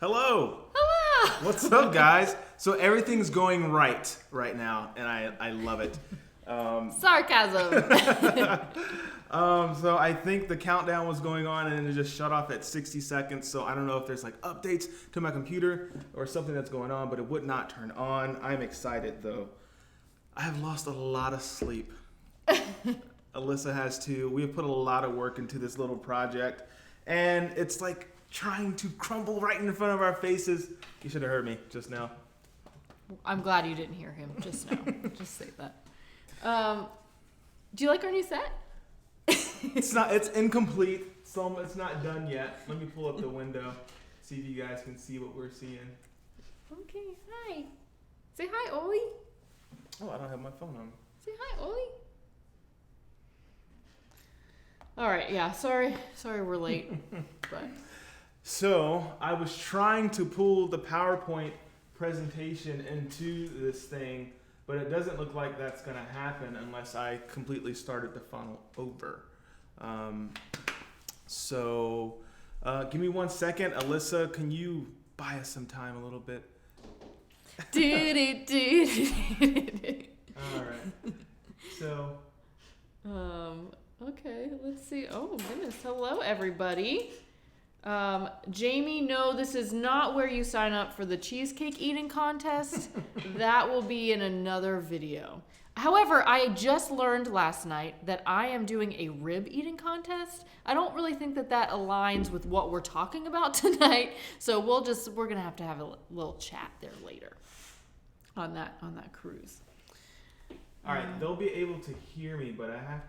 Hello. Hello. What's up, guys? So everything's going right now, and I love it. Sarcasm. So I think the countdown was going on, and it just shut off at 60 seconds. So I don't know if there's like updates to my computer or something that's going on, but it would not turn on. I'm excited though. I have lost a lot of sleep. Alyssa has too. We have put a lot of work into this little project, and it's like trying to crumble right in front of our faces. You should have heard me just now. I'm glad you didn't hear him just now. Just say that. Do you like our new set? It's incomplete. So it's not done yet. Let me pull up the window, see if you guys can see what we're seeing. Okay, hi. Say hi, Oli. Oh, I don't have my phone on. Say hi, Oli. All right, yeah, sorry we're late. But So I was trying to pull the PowerPoint presentation into this thing, but it doesn't look like that's going to happen unless I completely started the funnel over. Give me 1 second. Alyssa, can you buy us some time a little bit? All right. So. Okay, let's see. Oh, goodness. Hello, everybody. Jamie, no, this is not where you sign up for the cheesecake eating contest. That will be in another video. However, I just learned last night that I am doing a rib eating contest. I don't really think that aligns with what we're talking about tonight. So we're going to have a little chat there later on that cruise. All right, they'll be able to hear me, but I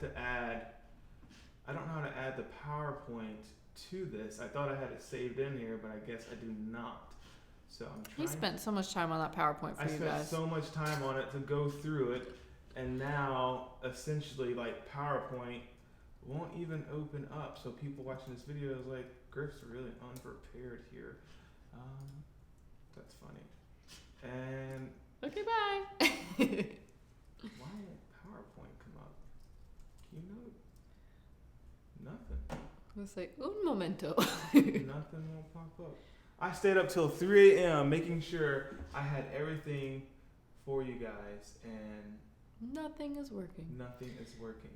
don't know how to add the PowerPoint to this. I thought I had it saved in here, but I guess I do not. So I'm trying. He spent so much time on that PowerPoint for you guys. I spent so much time on it to go through it, and now essentially like PowerPoint won't even open up. So people watching this video is like, Griff's really unprepared here. That's funny. And okay, bye. why won't PowerPoint come up? Keynote? Nothing. Let's say un momento. Nothing will pop up. I stayed up till 3 a.m. making sure I had everything for you guys, and nothing is working. Nothing is working.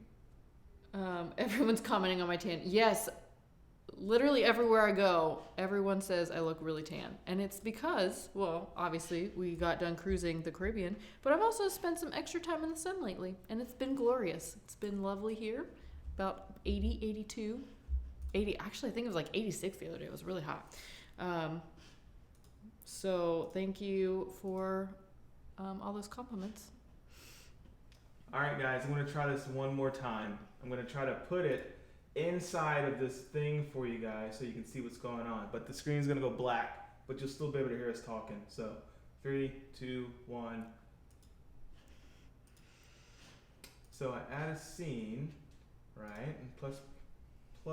Everyone's commenting on my tan. Yes, literally everywhere I go, everyone says I look really tan. And it's because, well, obviously we got done cruising the Caribbean, but I've also spent some extra time in the sun lately, and it's been glorious. It's been lovely here. About 80, 82, 80. Actually, I think it was like 86 the other day. It was really hot. So thank you for all those compliments. All right, guys, I'm going to try this one more time. I'm going to try to put it inside of this thing for you guys so you can see what's going on. But the screen's going to go black, but you'll still be able to hear us talking. So 3, 2, 1. So I add a scene, right? And plus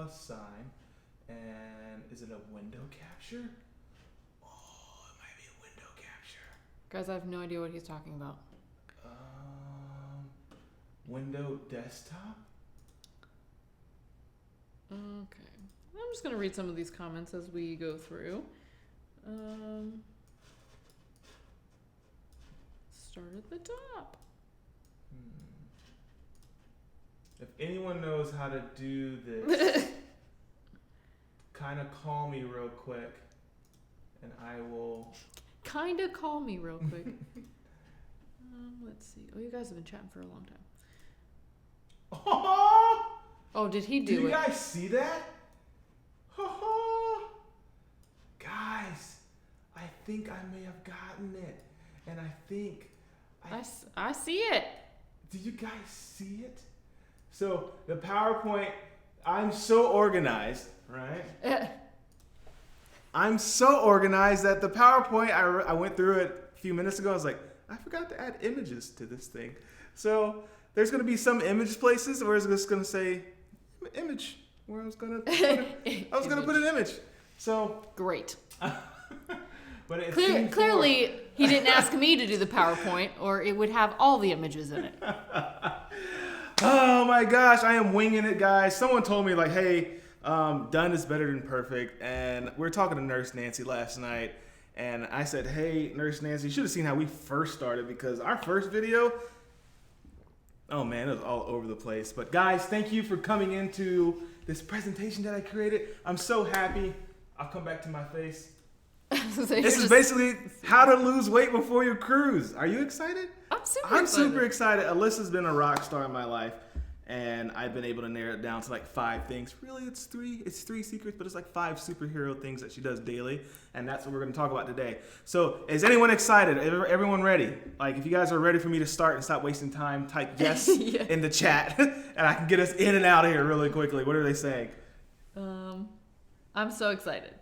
sign. And is it a window capture? Oh, it might be a window capture. Guys, I have no idea what he's talking about. Window desktop? Okay. I'm just going to read some of these comments as we go through. Start at the top. If anyone knows how to do this, kind of call me real quick, and I will... Kind of call me real quick. Let's see. Oh, you guys have been chatting for a long time. Oh, did he do it? Did you guys see that? Guys, I think I may have gotten it. And I think... I see it. Did you guys see it? So, the PowerPoint, I'm so organized, right? I'm so organized that the PowerPoint, I went through it a few minutes ago. I was like, I forgot to add images to this thing. So, there's going to be some image places where it's just going to say image, where I was going to put an image. So great. But it clearly he didn't ask me to do the PowerPoint, or it would have all the images in it. Oh my gosh, I am winging it, guys. Someone told me like, hey, Done is better than perfect. And we were talking to Nurse Nancy last night. And I said, hey, Nurse Nancy, you should have seen how we first started because our first video, oh man, it was all over the place. But guys, thank you for coming into this presentation that I created. I'm so happy. I'll come back to my face. This is basically how to lose weight before your cruise. Are you excited? I'm super excited. Alyssa's been a rock star in my life. And I've been able to narrow it down to like 5 things. Really, it's 3 secrets, but it's like 5 superhero things that she does daily. And that's what we're going to talk about today. So is anyone excited? Everyone ready? Like if you guys are ready for me to start and stop wasting time, type yes in the chat. And I can get us in and out of here really quickly. What are they saying? I'm so excited.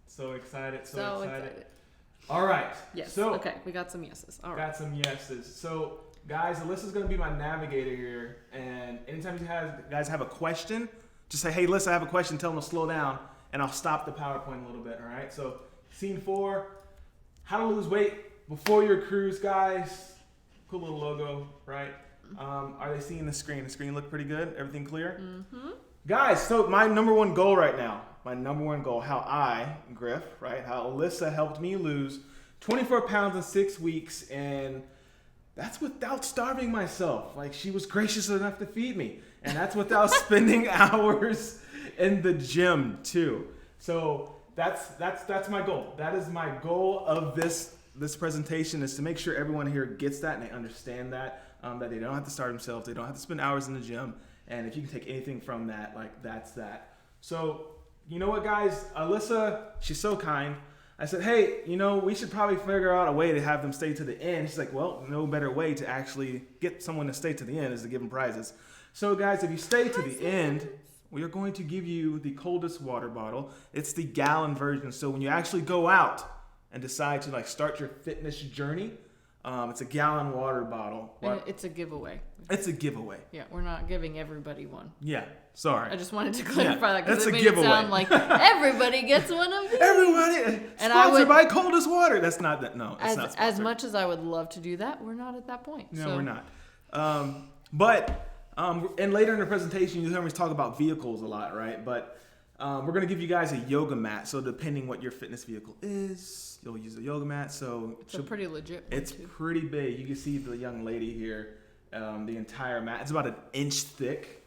So excited. All right. Yes. So, okay, we got some yeses. All right. Got some yeses. So guys, Alyssa's going to be my navigator here. And anytime you guys have a question, just say, hey, Alyssa, I have a question. Tell them to slow down. And I'll stop the PowerPoint a little bit, all right? So scene 4, how to lose weight before your cruise, guys. Cool little logo, right? Are they seeing the screen? The screen look pretty good? Everything clear? Mm-hmm. Guys, so my number 1 goal right now, how I, Griff, right, how Alyssa helped me lose 24 pounds in 6 weeks, and that's without starving myself. Like, she was gracious enough to feed me. And that's without spending hours in the gym, too. So that's my goal. That is my goal of this presentation, is to make sure everyone here gets that and they understand that, that they don't have to starve themselves. They don't have to spend hours in the gym. And if you can take anything from that, like, that's that. So, you know what, guys? Alyssa, she's so kind. I said, hey, we should probably figure out a way to have them stay to the end. She's like, well, no better way to actually get someone to stay to the end is to give them prizes. So, guys, if you stay to the end, we are going to give you the coldest water bottle. It's the gallon version. So when you actually go out and decide to start your fitness journey, it's a gallon water bottle. And it's a giveaway. It's a giveaway. Yeah, we're not giving everybody one. Yeah, sorry. I just wanted to clarify that because it made giveaway. It sound like everybody gets one of these. Everybody, and sponsored by Coldest Water. That's not that. No, it's not sponsored. As much as I would love to do that, we're not at that point. No, we're not. And later in the presentation, you'll hear me talk about vehicles a lot, right? But we're going to give you guys a yoga mat. So depending what your fitness vehicle is, you'll use a yoga mat. So it's a pretty legit one, It's pretty big. You can see the young lady here. The entire mat. It's about 1 inch thick.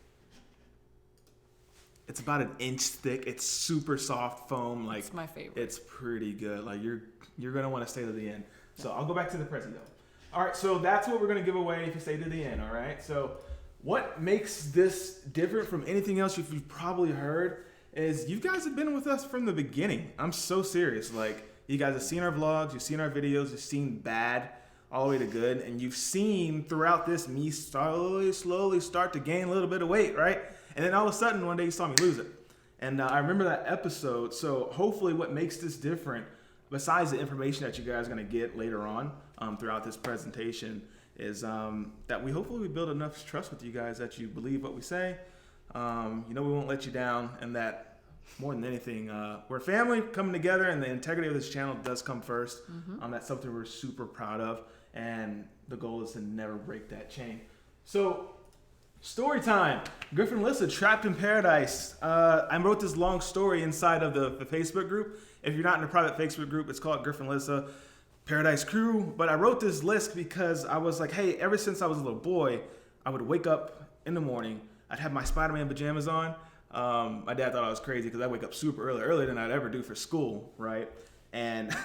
It's super soft foam. Like, it's my favorite. It's pretty good. Like, you're gonna want to stay to the end. So I'll go back to the present though. All right. So that's what we're gonna give away if you stay to the end. All right. So what makes this different from anything else you've probably heard is you guys have been with us from the beginning. I'm so serious. Like, you guys have seen our vlogs, you've seen our videos, you've seen bad all the way to good, and you've seen throughout this me slowly start to gain a little bit of weight, right? And then all of a sudden one day you saw me lose it. And I remember that episode. So hopefully what makes this different, besides the information that you guys are going to get later on throughout this presentation, is that we hopefully build enough trust with you guys that you believe what we say. We won't let you down, and that more than anything, we're a family coming together, and the integrity of this channel does come first. Mm-hmm. That's something we're super proud of, and the goal is to never break that chain. So, story time. Griff and Alyssa trapped in paradise. I wrote this long story inside of the Facebook group. If you're not in the private Facebook group, it's called Griff and Alyssa Paradise Crew. But I wrote this list because I was like, hey, ever since I was a little boy, I would wake up in the morning. I'd have my Spider-Man pajamas on. My dad thought I was crazy because I wake up super earlier than I'd ever do for school, right? And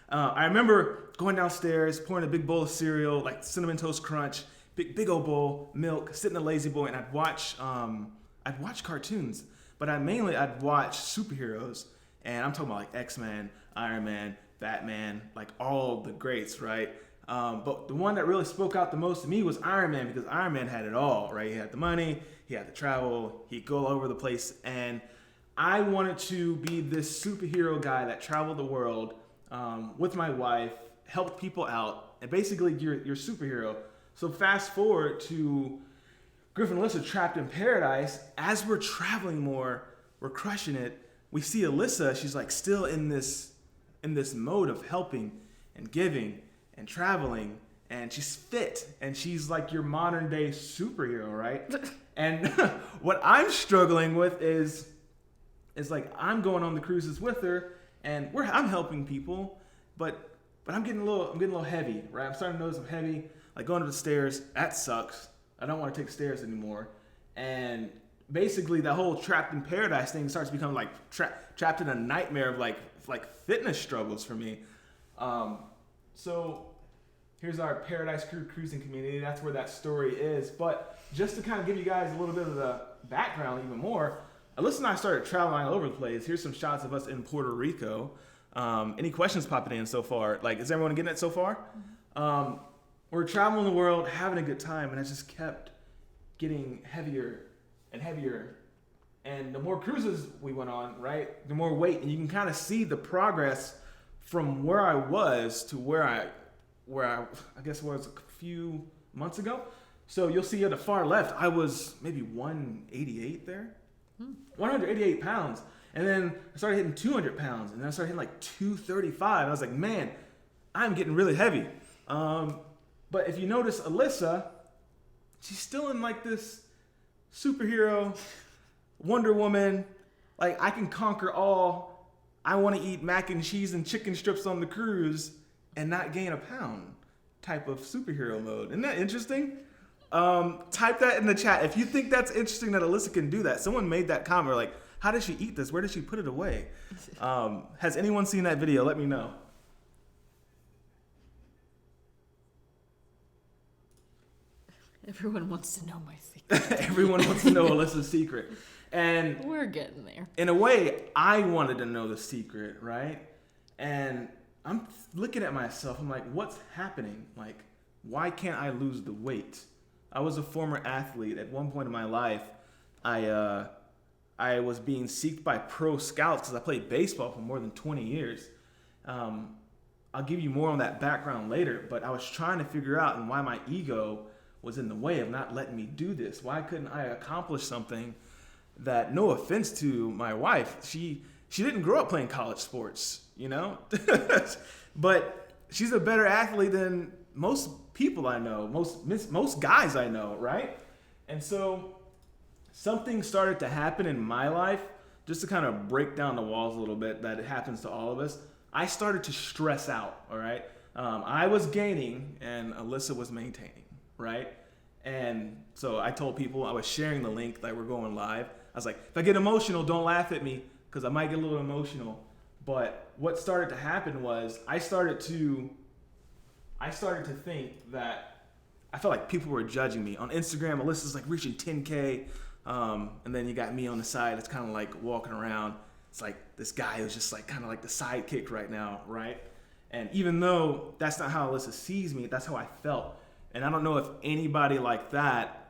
I remember going downstairs, pouring a big bowl of cereal, like Cinnamon Toast Crunch, big old bowl, milk, sit in a lazy boy, and I'd watch cartoons, but I'd watch superheroes, and I'm talking about like X-Men, Iron Man, Batman, like all the greats, right? But the one that really spoke out the most to me was Iron Man, because Iron Man had it all, right? He had the money, he had the travel, he'd go all over the place, and I wanted to be this superhero guy that traveled the world with my wife, helped people out, and basically you're a superhero. So fast forward to Griff and Alyssa trapped in paradise. As we're traveling more, we're crushing it. We see Alyssa, she's like still in this mode of helping and giving and traveling and she's fit, and she's like your modern day superhero, right? And what I'm struggling with is like I'm going on the cruises with her, and I'm helping people, but I'm getting a little heavy, right? I'm starting to notice I'm heavy, like going to the stairs. That sucks. I don't want to take stairs anymore, and basically that whole trapped in paradise thing starts becoming like trapped in a nightmare of like fitness struggles for me. So here's our Paradise cruising community. That's where that story is. But just to kind of give you guys a little bit of the background even more, Alyssa and I started traveling all over the place. Here's some shots of us in Puerto Rico. Any questions popping in so far? Like, is everyone getting it so far? We're traveling the world, having a good time, and it just kept getting heavier and heavier. And the more cruises we went on, right, the more weight. And you can kind of see the progress from where I was to where I guess was a few months ago. So you'll see at the far left, I was maybe 188 there. 188 pounds. And then I started hitting 200 pounds. And then I started hitting like 235. I was like, man, I'm getting really heavy. But if you notice Alyssa, she's still in like this superhero, Wonder Woman, like I can conquer all. I want to eat mac and cheese and chicken strips on the cruise and not gain a pound type of superhero mode. Isn't that interesting? Type that in the chat if you think that's interesting that Alyssa can do that. Someone made that comment like, how does she eat this? Where does she put it away? Has anyone seen that video? Let me know. Everyone wants to know my secret. Everyone wants to know Alyssa's secret. And we're getting there. In a way, I wanted to know the secret, right? And I'm looking at myself. I'm like, what's happening? Like, why can't I lose the weight? I was a former athlete. At one point in my life, I was being seeked by pro scouts because I played baseball for more than 20 years. I'll give you more on that background later, but I was trying to figure out and why my ego was in the way of not letting me do this. Why couldn't I accomplish something that, no offense to my wife, she didn't grow up playing college sports, you know? But she's a better athlete than most people I know, most guys I know, right? And so something started to happen in my life, just to kind of break down the walls a little bit, that it happens to all of us. I started to stress out, all right? I was gaining and Alyssa was maintaining, right? And so I told people, I was sharing the link that we're going live. I was like, if I get emotional, don't laugh at me because I might get a little emotional. But what started to happen was I started to think that I felt like people were judging me. On Instagram, Alyssa's like reaching 10K. And then you got me on the side. It's kind of like walking around. It's like this guy who's just like kind of like the sidekick right now, right? And even though that's not how Alyssa sees me, that's how I felt. And I don't know if anybody like that,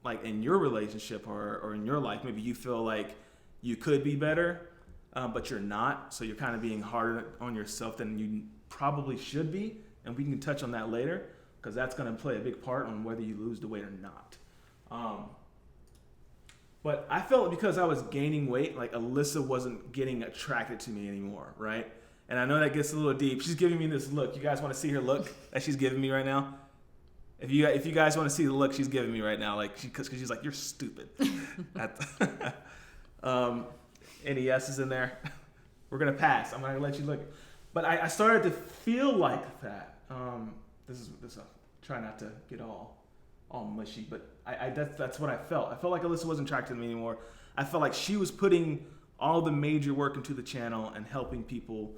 like in your relationship or in your life, maybe you feel like you could be better, but you're not. So you're kind of being harder on yourself than you probably should be. And we can touch on that later because that's going to play a big part on whether you lose the weight or not. But I felt because I was gaining weight, like Alyssa wasn't getting attracted to me anymore, right? And I know that gets a little deep. She's giving me this look. You guys want to see her look that she's giving me right now? If you guys want to see the look she's giving me right now, like because she's like, you're stupid. Any yeses in there? We're gonna pass. I'm gonna let you look. But I started to feel like that. This is try not to get all mushy, but that's what I felt. I felt like Alyssa wasn't attracted to me anymore. I felt like she was putting all the major work into the channel and helping people,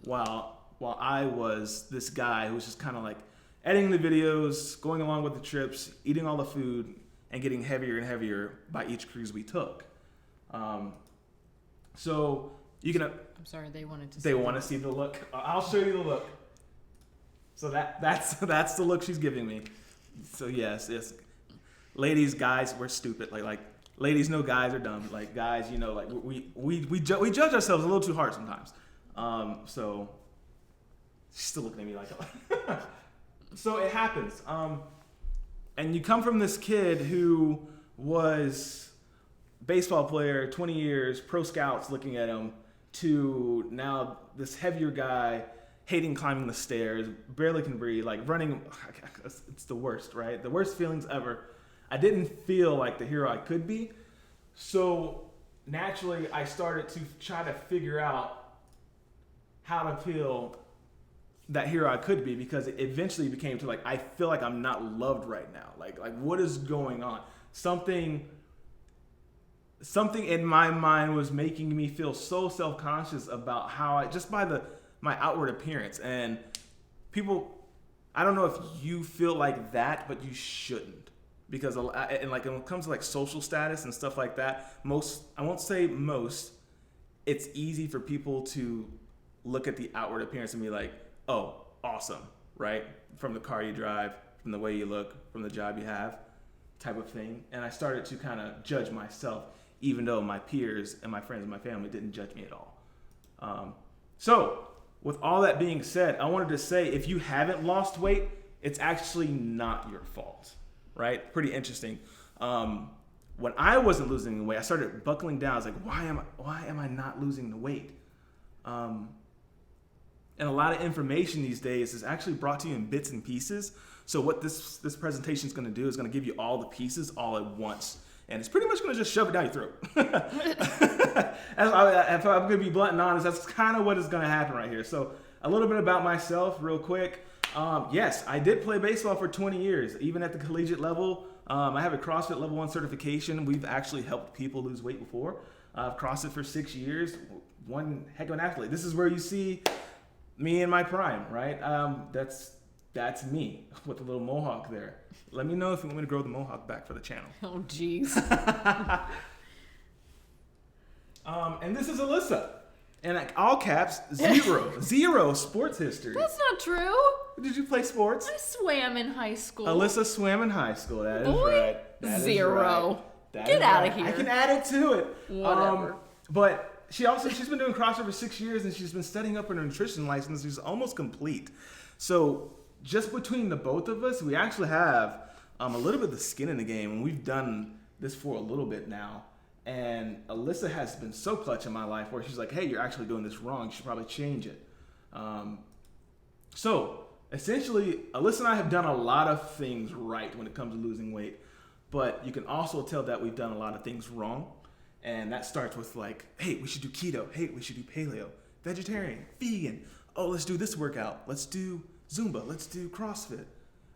while I was this guy who was just kind of like editing the videos, going along with the trips, eating all the food, and getting heavier and heavier by each cruise we took. So you can. I'm sorry, they wanted to. They want to see the look. I'll show you the look. So that's the look she's giving me. So yes, ladies, guys, we're stupid. Like ladies know guys are dumb. Like guys, you know, like we judge ourselves a little too hard sometimes. So she's still looking at me like. So it happens. And you come from this kid who was baseball player, 20 years, pro scouts looking at him, to now this heavier guy hating climbing the stairs, barely can breathe, like running. It's the worst, right? The worst feelings ever. I didn't feel like the hero I could be. So naturally, I started to try to figure out how to feel that hero I could be, because it eventually became to like, I feel like I'm not loved right now. Like what is going on? Something in my mind was making me feel so self-conscious about how just by my outward appearance. And people, I don't know if you feel like that, but you shouldn't. Because and like when it comes to like social status and stuff like that, I won't say most, it's easy for people to look at the outward appearance and be like, oh, awesome, right? From the car you drive, from the way you look, from the job you have, type of thing. And I started to kind of judge myself, even though my peers and my friends and my family didn't judge me at all. So with all that being said, I wanted to say, if you haven't lost weight, it's actually not your fault, right? Pretty interesting. When I wasn't losing the weight, I started buckling down. I was like, why am I not losing the weight? And a lot of information these days is actually brought to you in bits and pieces. So what this presentation is going to do is going to give you all the pieces all at once. And it's pretty much going to just shove it down your throat. If I'm going to be blunt and honest, that's kind of what is going to happen right here. So a little bit about myself real quick. Yes, I did play baseball for 20 years, even at the collegiate level. I have a CrossFit Level 1 certification. We've actually helped people lose weight before. I've CrossFit for 6 years. One heck of an athlete. This is where you see me in my prime, right? That's me with a little mohawk there. Let me know if you want me to grow the mohawk back for the channel. Oh, jeez. And this is Alyssa. And like all caps, zero sports history. That's not true. Did you play sports? I swam in high school. Alyssa swam in high school. That is Boy, right. That zero. Is right. Get out of here. I can add it to it. Whatever. But she's been doing CrossFit for 6 years, and she's been studying up her nutrition license. She's almost complete. So just between the both of us, we actually have a little bit of the skin in the game, and we've done this for a little bit now. And Alyssa has been so clutch in my life where she's like, hey, you're actually doing this wrong. You should probably change it. So essentially, Alyssa and I have done a lot of things right when it comes to losing weight, but you can also tell that we've done a lot of things wrong. And that starts with like, hey, we should do keto. Hey, we should do paleo, vegetarian, vegan. Oh, let's do this workout. Let's do Zumba. Let's do CrossFit.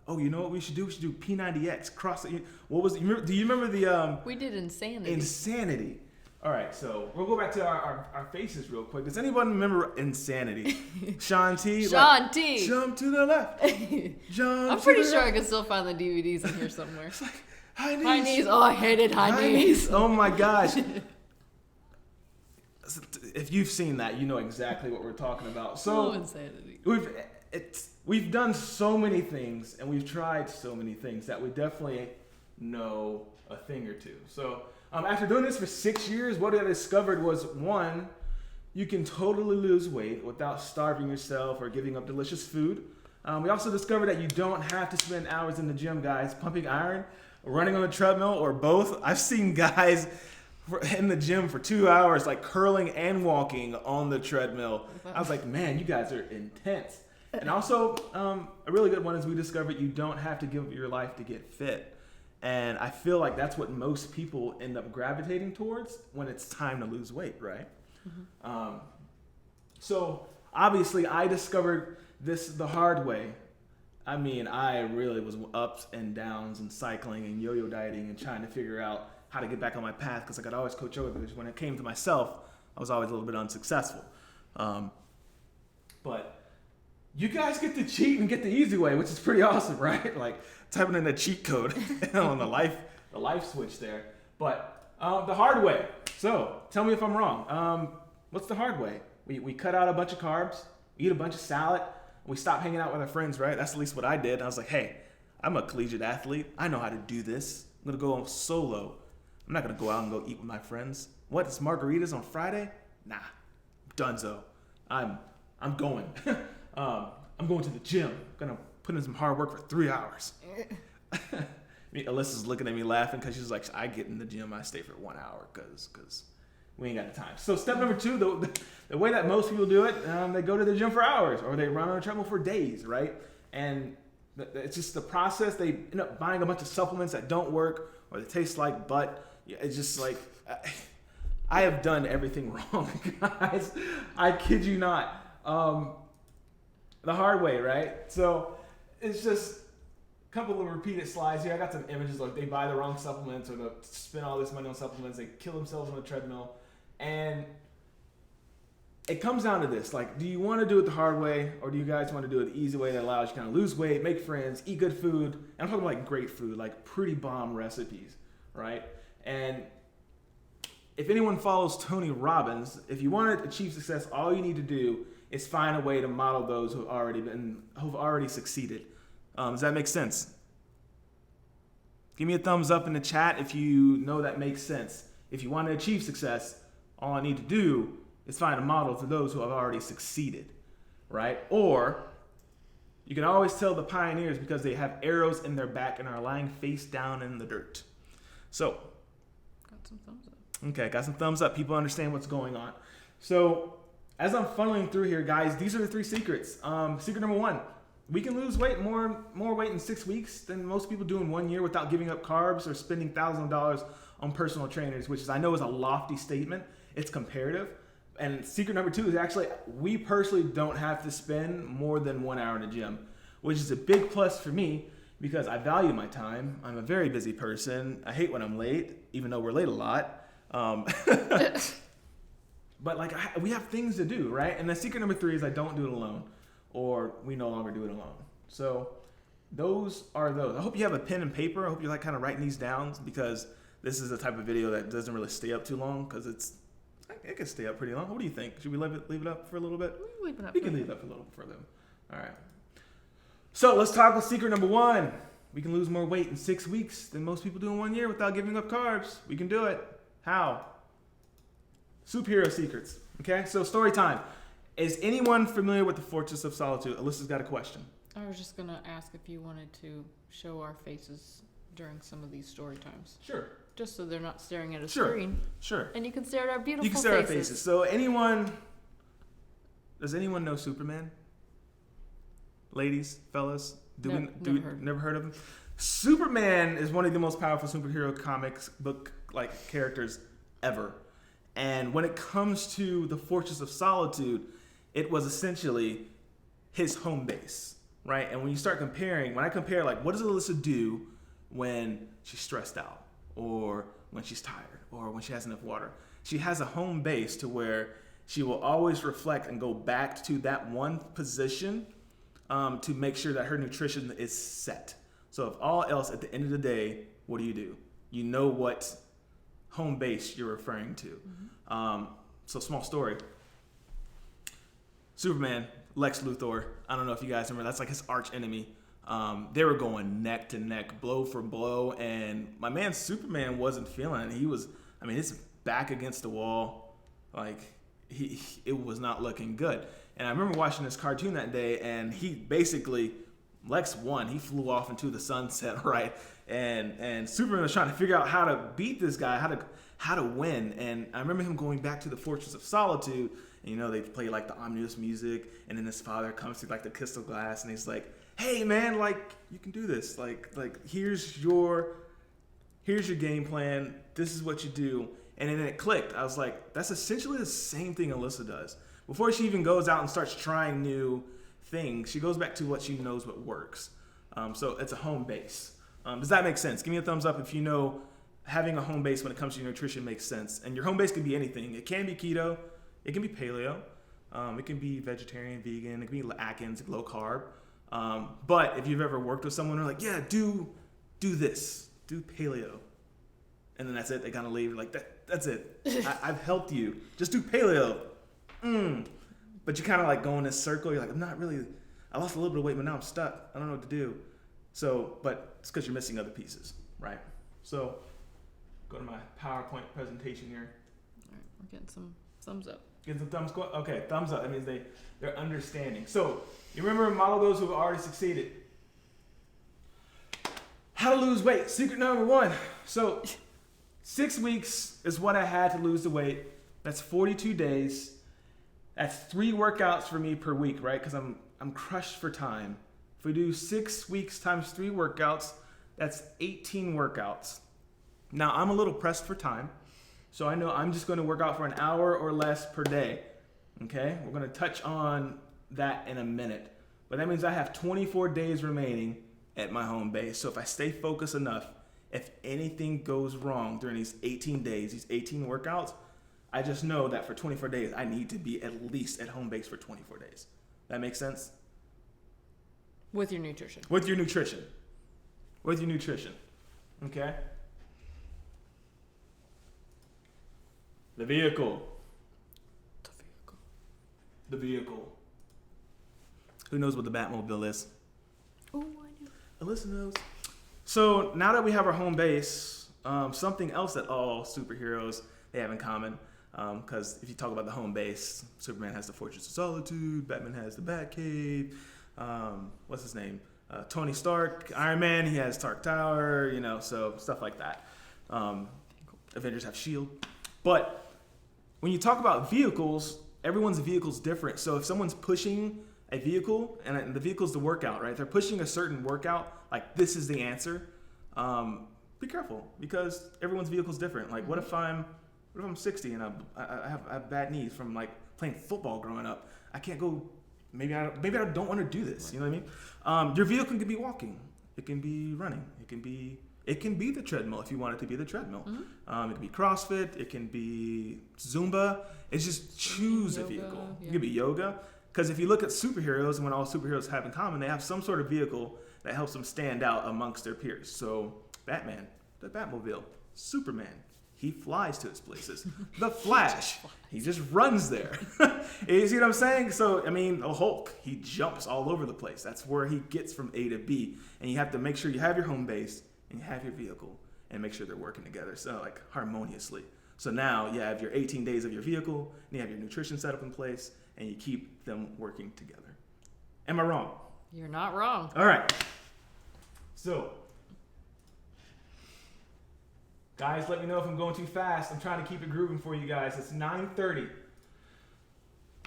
Oh, you know what we should do? We should do P90X, CrossFit. What was it? Do you remember the... we did Insanity. Insanity. All right, so we'll go back to our faces real quick. Does anyone remember Insanity? Sean T. Sean T. Jump to the left. Jump I'm pretty sure I can still find the DVDs in here somewhere. It's like, high knees. High knees. Oh, I hated high knees. Oh my gosh. If you've seen that, you know exactly what we're talking about. So Insanity. We've done so many things, and we've tried so many things that we definitely know a thing or two. So after doing this for 6 years, what I discovered was, one, you can totally lose weight without starving yourself or giving up delicious food. We also discovered that you don't have to spend hours in the gym, guys, pumping iron, running on the treadmill, or both. I've seen guys in the gym for 2 hours, like curling and walking on the treadmill. I was like, man, you guys are intense. And also, a really good one is we discovered you don't have to give up your life to get fit. And I feel like that's what most people end up gravitating towards when it's time to lose weight, right? Mm-hmm. So obviously I discovered this the hard way. I mean, I really was ups and downs and cycling and yo-yo dieting and trying to figure out how to get back on my path, because I could always coach over, because when it came to myself, I was always a little bit unsuccessful. But you guys get to cheat and get the easy way, which is pretty awesome, right? Like typing in a cheat code on the life switch there. But the hard way. So tell me if I'm wrong. What's the hard way? We cut out a bunch of carbs, we eat a bunch of salad, we stop hanging out with our friends, right? That's at least what I did. I was like, hey, I'm a collegiate athlete. I know how to do this. I'm gonna go solo. I'm not gonna go out and go eat with my friends. What, it's margaritas on Friday? Nah, dunzo. I'm going. I'm going to the gym. I'm gonna put in some hard work for 3 hours. Alyssa's looking at me laughing because she's like, I get in the gym, I stay for 1 hour because we ain't got the time. So step number 2, the way that most people do it, they go to the gym for hours or they run on a treadmill for days, right? And it's just the process. They end up buying a bunch of supplements that don't work or they taste like butt. It's just like, I have done everything wrong, guys. I kid you not. The hard way, right? So it's just a couple of repeated slides here. I got some images like they buy the wrong supplements or they spend all this money on supplements. They kill themselves on the treadmill. And it comes down to this. Like, do you want to do it the hard way or do you guys want to do it the easy way that allows you to kind of lose weight, make friends, eat good food? And I'm talking like great food, like pretty bomb recipes, right? And if anyone follows Tony Robbins, if you want to achieve success, all you need to do is find a way to model those who've already succeeded. Does that make sense? Give me a thumbs up in the chat if you know that makes sense. If you want to achieve success, all I need to do is find a model for those who have already succeeded, right? Or you can always tell the pioneers because they have arrows in their back and are lying face down in the dirt. So, got some thumbs up. Okay, got some thumbs up. People understand what's going on. So, as I'm funneling through here, guys, these are the 3 secrets. Secret number 1, we can lose weight, more weight in 6 weeks than most people do in 1 year without giving up carbs or spending thousands of dollars on personal trainers, which is, I know, is a lofty statement. It's comparative. And secret number 2 is actually, we personally don't have to spend more than 1 hour in the gym, which is a big plus for me because I value my time. I'm a very busy person. I hate when I'm late, even though we're late a lot. But like we have things to do, right? And the secret number 3 is I don't do it alone, or we no longer do it alone. So those are those. I hope you have a pen and paper. I hope you're like kind of writing these down because this is the type of video that doesn't really stay up too long because it can stay up pretty long. What do you think? Should we leave it up for a little bit? We can leave it up for a little bit further. All right. So let's talk about secret number 1. We can lose more weight in 6 weeks than most people do in 1 year without giving up carbs. We can do it. How? Superhero secrets. Okay, so story time. Is anyone familiar with the Fortress of Solitude? Alyssa's got a question. I was just gonna ask if you wanted to show our faces during some of these story times. Sure. Just so they're not staring at a screen. Sure. And you can stare at our beautiful faces. You can stare at our faces. So does anyone know Superman? Ladies, fellas? Never heard of him? Superman is one of the most powerful superhero comics book like characters ever. And when it comes to the Fortress of Solitude, it was essentially his home base, right? And when you start comparing, when I compare like what does Alyssa do when she's stressed out or when she's tired or when she has enough water, she has a home base to where she will always reflect and go back to that one position to make sure that her nutrition is set. So if all else, at the end of the day, what do? You know what home base you're referring to. Mm-hmm. So small story. Superman, Lex Luthor, I don't know if you guys remember, that's like his arch enemy. They were going neck to neck, blow for blow, and my man Superman wasn't feeling it. He was, his back against the wall, like it was not looking good. And I remember watching this cartoon that day, and he basically, Lex won. He flew off into the sunset, right? And Superman was trying to figure out how to beat this guy, how to win. And I remember him going back to the Fortress of Solitude, and they play like the ominous music, and then his father comes through like the crystal glass, and he's like, "Hey man, like you can do this. Like here's your game plan. This is what you do." And then it clicked. I was like, that's essentially the same thing Alyssa does. Before she even goes out and starts trying new things, she goes back to what she knows what works. So it's a home base. Does that make sense? Give me a thumbs up if you know having a home base when it comes to your nutrition makes sense. And your home base can be anything. It can be keto. It can be paleo. It can be vegetarian, vegan. It can be Atkins, low carb. But if you've ever worked with someone who's like, yeah, do this. Do paleo. And then that's it. They kind of leave like, that's it. I've helped you. Just do paleo. But you kind of like go in this circle. You're like, I lost a little bit of weight, but now I'm stuck. I don't know what to do. So, but it's because you're missing other pieces, right? So, go to my PowerPoint presentation here. All right, we're getting some thumbs up. Getting some thumbs up? Okay, thumbs up. That means they're understanding. So, you remember model those who have already succeeded. How to lose weight. Secret number 1. So, 6 weeks is what I had to lose the weight That's 42 days. That's 3 workouts for me per week, right? Because I'm crushed for time. If we do 6 weeks times 3 workouts, that's 18 workouts. Now, I'm a little pressed for time, so I know I'm just going to work out for an hour or less per day. Okay? We're going to touch on that in a minute. But that means I have 24 days remaining at my home base. So if I stay focused enough, if anything goes wrong during these 18 days, these 18 workouts, I just know that for 24 days, I need to be at least at home base for 24 days. That makes sense? With your nutrition. With your nutrition. With your nutrition. Okay? The vehicle. The vehicle. Who knows what the Batmobile is? Oh, I do. Alyssa knows. So now that we have our home base, something else that all superheroes they have in common, because if you talk about the home base, Superman has the Fortress of Solitude, Batman has the Batcave, what's his name? Tony Stark, Iron Man, he has Stark Tower, so stuff like that. Avengers have S.H.I.E.L.D. But when you talk about vehicles, everyone's vehicle's different. So if someone's pushing a vehicle, and the vehicle's the workout, right? If they're pushing a certain workout, like this is the answer, be careful, because everyone's vehicle's different. Like what if I'm 60 and I have bad knees from like playing football growing up? I can't go, maybe I don't want to do this, you know what I mean? Your vehicle can be walking, it can be running, it can be the treadmill if you want it to be the treadmill. Mm-hmm. It can be CrossFit, it can be Zumba. It's just choose a vehicle. Yeah. It could be yoga. Because if you look at superheroes, and what all superheroes have in common, they have some sort of vehicle that helps them stand out amongst their peers. So Batman, the Batmobile. Superman, he flies to his places. The Flash, he just runs there. You see what I'm saying? So, the Hulk, he jumps all over the place. That's where he gets from A to B. And you have to make sure you have your home base and you have your vehicle and make sure they're working together, so like harmoniously. So now you have your 18 days of your vehicle, and you have your nutrition set up in place, and you keep them working together. Am I wrong? You're not wrong. All right. So, guys, let me know if I'm going too fast. I'm trying to keep it grooving for you guys. It's 9:30.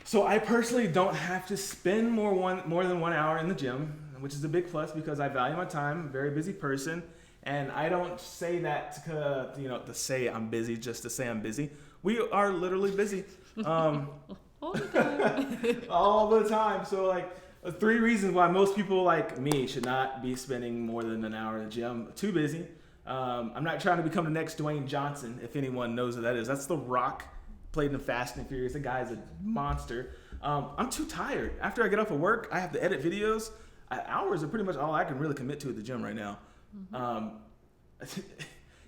So I personally don't have to spend more than 1 hour in the gym, which is a big plus because I value my time. I'm a very busy person. And I don't say that to say I'm busy just to say I'm busy. We are literally busy. All the time. All the time. So 3 reasons why most people like me should not be spending more than an hour in the gym. Too busy. I'm not trying to become the next Dwayne Johnson, if anyone knows who that is. That's The Rock, played in Fast and Furious. The guy's a monster. I'm too tired. After I get off of work, I have to edit videos. Hours are pretty much all I can really commit to at the gym right now. Mm-hmm.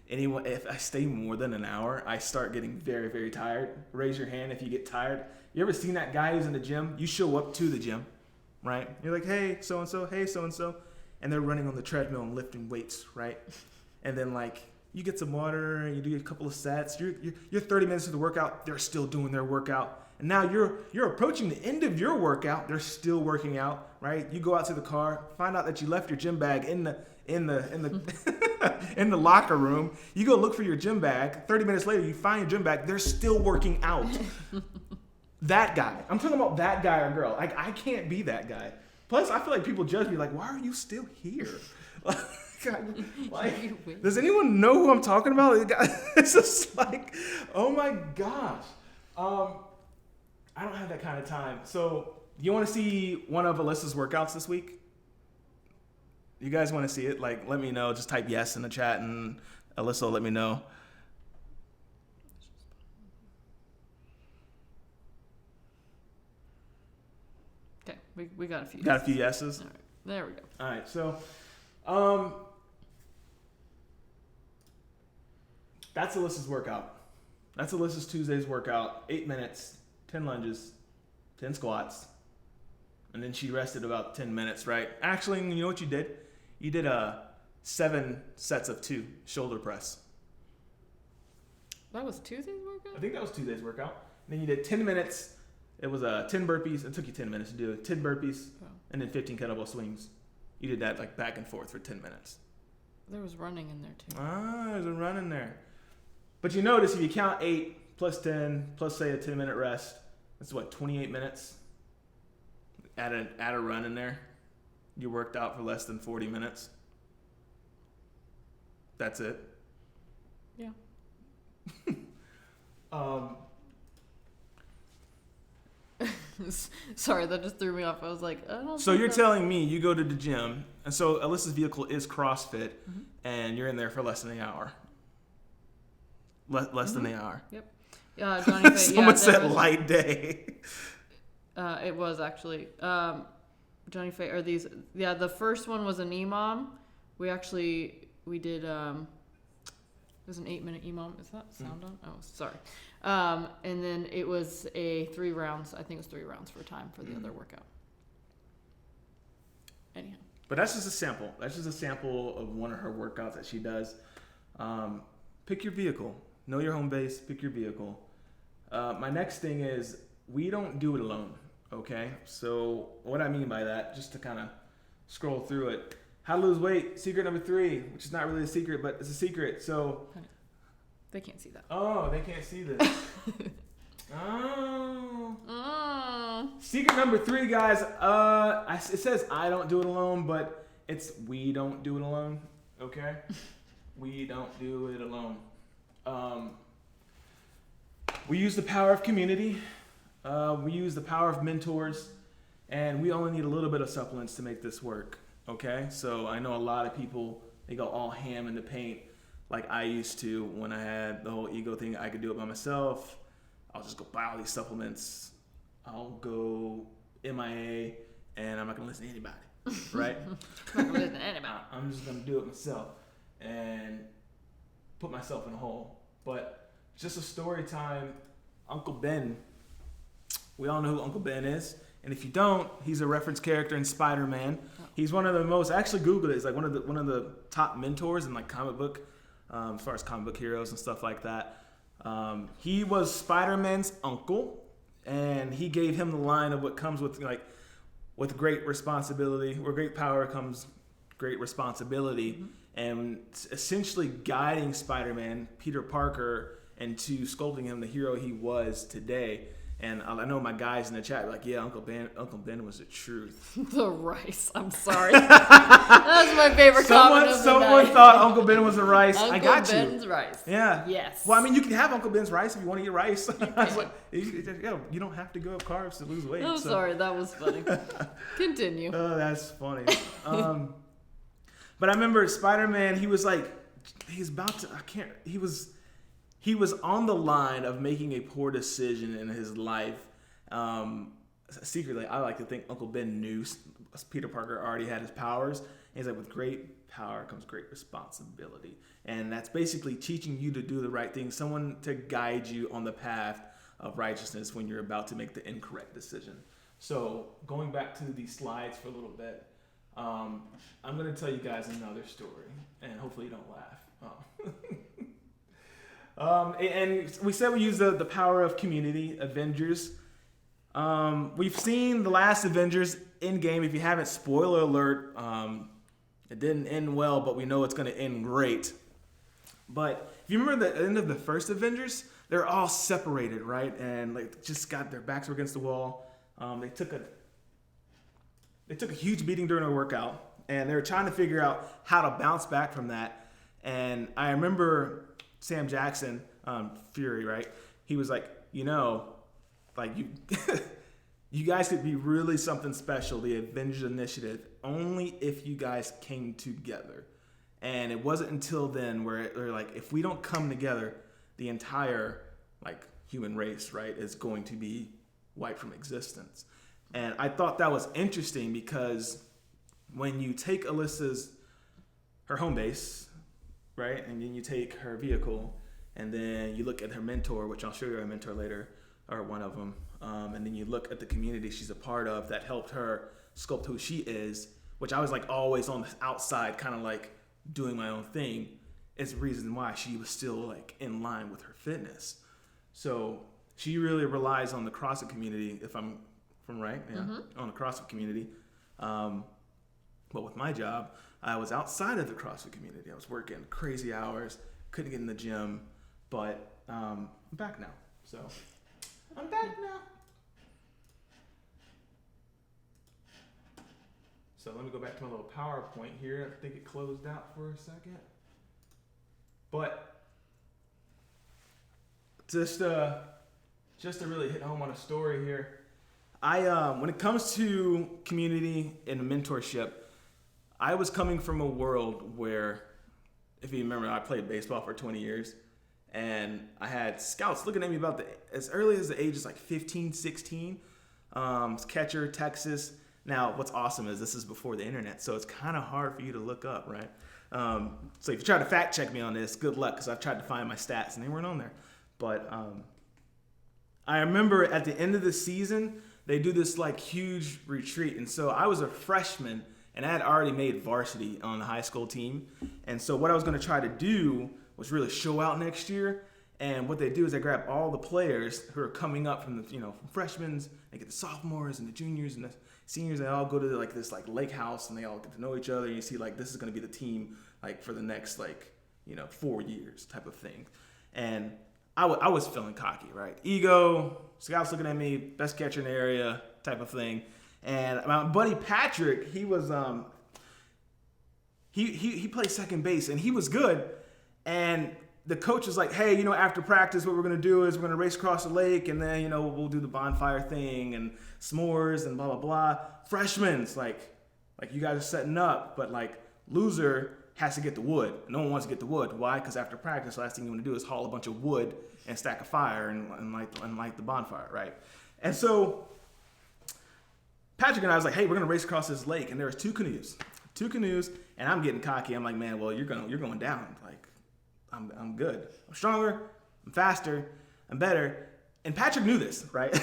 If I stay more than an hour, I start getting very, very tired. Raise your hand if you get tired. You ever seen that guy who's in the gym? You show up to the gym, right? You're like, hey, so-and-so, hey, so-and-so. And they're running on the treadmill and lifting weights, right? And then you get some water and you do a couple of sets. You're 30 minutes of the workout. They're still doing their workout. And now you're approaching the end of your workout. They're still working out, right? You go out to the car, find out that you left your gym bag in the in the locker room. You go look for your gym bag. 30 minutes later, you find your gym bag. They're still working out. That guy. I'm talking about that guy or girl. I can't be that guy. Plus, I feel like people judge me why are you still here? Does anyone know who I'm talking about? It's just oh my gosh. I don't have that kind of time. So, you want to see one of Alyssa's workouts this week? You guys want to see it? Let me know. Just type yes in the chat and Alyssa will let me know. Okay, we got a few. Got a few yeses? All right, there we go. All right, so that's Alyssa's workout. That's Alyssa's Tuesday's workout. 8 minutes, 10 lunges, 10 squats. And then she rested about 10 minutes, right? Actually, you know what you did? You did 7 sets of 2 shoulder press. That was Tuesday's workout? I think that was Tuesday's workout. And then you did 10 minutes. It was 10 burpees. It took you 10 minutes to do it. 10 burpees and then 15 kettlebell swings. You did that back and forth for 10 minutes. There was running in there too. There's a run in there. But you notice if you count 8 plus 10 plus say a 10-minute rest. That's what, 28 minutes. Add a run in there. You worked out for less than 40 minutes. That's it. Yeah. Sorry, that just threw me off. I was like, I don't. So you're telling me you go to the gym, and so Alyssa's vehicle is CrossFit, and you're in there for less than an hour. Less than an hour. Yep. Johnny Faye, Someone said light day. It was actually Johnny Faye. Or these? Yeah, the first one was an EMOM. We did. It was an 8-minute EMOM. Is that sound on? Oh, sorry. And then it was a 3 rounds. I think it was 3 rounds for time for the other workout. Anyhow. But that's just a sample. That's just a sample of one of her workouts that she does. Pick your vehicle. Know your home base. Pick your vehicle. My next thing is we don't do it alone. Okay? So what I mean by that, just to kind of scroll through it. How to lose weight, secret number 3, which is not really a secret, but it's a secret. So they can't see that. Oh, they can't see this. Secret number 3, guys. It says I don't do it alone, but it's we don't do it alone. Okay, we don't do it alone. We use the power of community. We use the power of mentors, and we only need a little bit of supplements to make this work. Okay, so I know a lot of people, they go all ham in the paint like I used to when I had the whole ego thing. I could do it by myself. I'll just go buy all these supplements. I'll go MIA, and I'm not going to listen to anybody, right? I'm not going to listen to anybody. I'm just going to do it myself and put myself in a hole. But just a story time, Uncle Ben. We all know who Uncle Ben is. And if you don't, he's a reference character in Spider-Man. He's one of the most, I actually Googled it, he's like one of the top mentors in like comic book, as far as comic book heroes and stuff like that. He was Spider-Man's uncle, and he gave him the line of what comes with great responsibility, where great power comes great responsibility, and essentially guiding Spider-Man, Peter Parker, into sculpting him the hero he was today. And I know my guys in the chat are like, yeah, Uncle Ben was the truth. The rice. I'm sorry. That was my favorite comment of the Someone night. thought Uncle Ben was the rice. Uncle I got you. Uncle Ben's rice. Yeah. Yes. Well, I mean, you can have Uncle Ben's rice if you want to eat rice. I was like, you don't have to give up carbs to lose weight. I'm sorry. That was funny. Continue. Oh, that's funny. But I remember Spider-Man, he was on the line of making a poor decision in his life. Secretly, I like to think Uncle Ben knew Peter Parker already had his powers. And he's like, with great power comes great responsibility. And that's basically teaching you to do the right thing, someone to guide you on the path of righteousness when you're about to make the incorrect decision. So going back to these slides for a little bit, I'm going to tell you guys another story, and hopefully you don't laugh. And we said we use the power of community, Avengers. We've seen the last Avengers Endgame. If you haven't, spoiler alert, it didn't end well, but we know it's going to end great. But if you remember the end of the first Avengers, they're all separated, right? And like just got their backs against the wall. They took a huge beating during a workout, and they were trying to figure out how to bounce back from that. And I remember Sam Jackson, Fury, right? He was like, you guys could be really something special, the Avengers Initiative, only if you guys came together. And it wasn't until then where they're like, if we don't come together, the entire human race, right, is going to be wiped from existence. And I thought that was interesting because when you take her home base, right, and then you take her vehicle, and then you look at her mentor, which I'll show you her mentor later, or one of them, and then you look at the community she's a part of that helped her sculpt who she is, which I was always on the outside, kind of doing my own thing. It's the reason why she was still in line with her fitness. So she really relies on the CrossFit community, if I'm right, on the CrossFit community. But with my job, I was outside of the CrossFit community. I was working crazy hours, couldn't get in the gym, but I'm back now. So I'm back now. So let me go back to my little PowerPoint here. I think it closed out for a second. But just to really hit home on a story here, when it comes to community and mentorship, I was coming from a world where, if you remember, I played baseball for 20 years, and I had scouts looking at me as early as the age of like 15, 16. Catcher, Texas. Now, what's awesome is this is before the internet, so it's kind of hard for you to look up, right? So if you try to fact check me on this, good luck, because I've tried to find my stats and they weren't on there. But I remember at the end of the season, they do this like huge retreat. And so I was a freshman and I had already made varsity on the high school team. And so what I was going to try to do was really show out next year. And what they do is they grab all the players who are coming up from the, from freshmen, they get the sophomores and the juniors and the seniors. They all go to like this like lake house and they all get to know each other. And you see like this is going to be the team like for the next 4 years type of thing. And I was feeling cocky, right? Ego, scouts looking at me, best catcher in the area type of thing. And my buddy Patrick, he was he played second base and he was good. And the coach was like, hey, after practice, what we're going to do is we're going to race across the lake and then, we'll do the bonfire thing and s'mores and blah, blah, blah. Freshmen, like you guys are setting up, but like loser has to get the wood. No one wants to get the wood. Why? Because after practice, the last thing you want to do is haul a bunch of wood and stack a fire and light the bonfire, right? And so Patrick and I was like, hey, we're going to race across this lake. And there was two canoes, and I'm getting cocky. I'm like, man, well, you're going down. Like, I'm good. I'm stronger. I'm faster. I'm better. And Patrick knew this, right?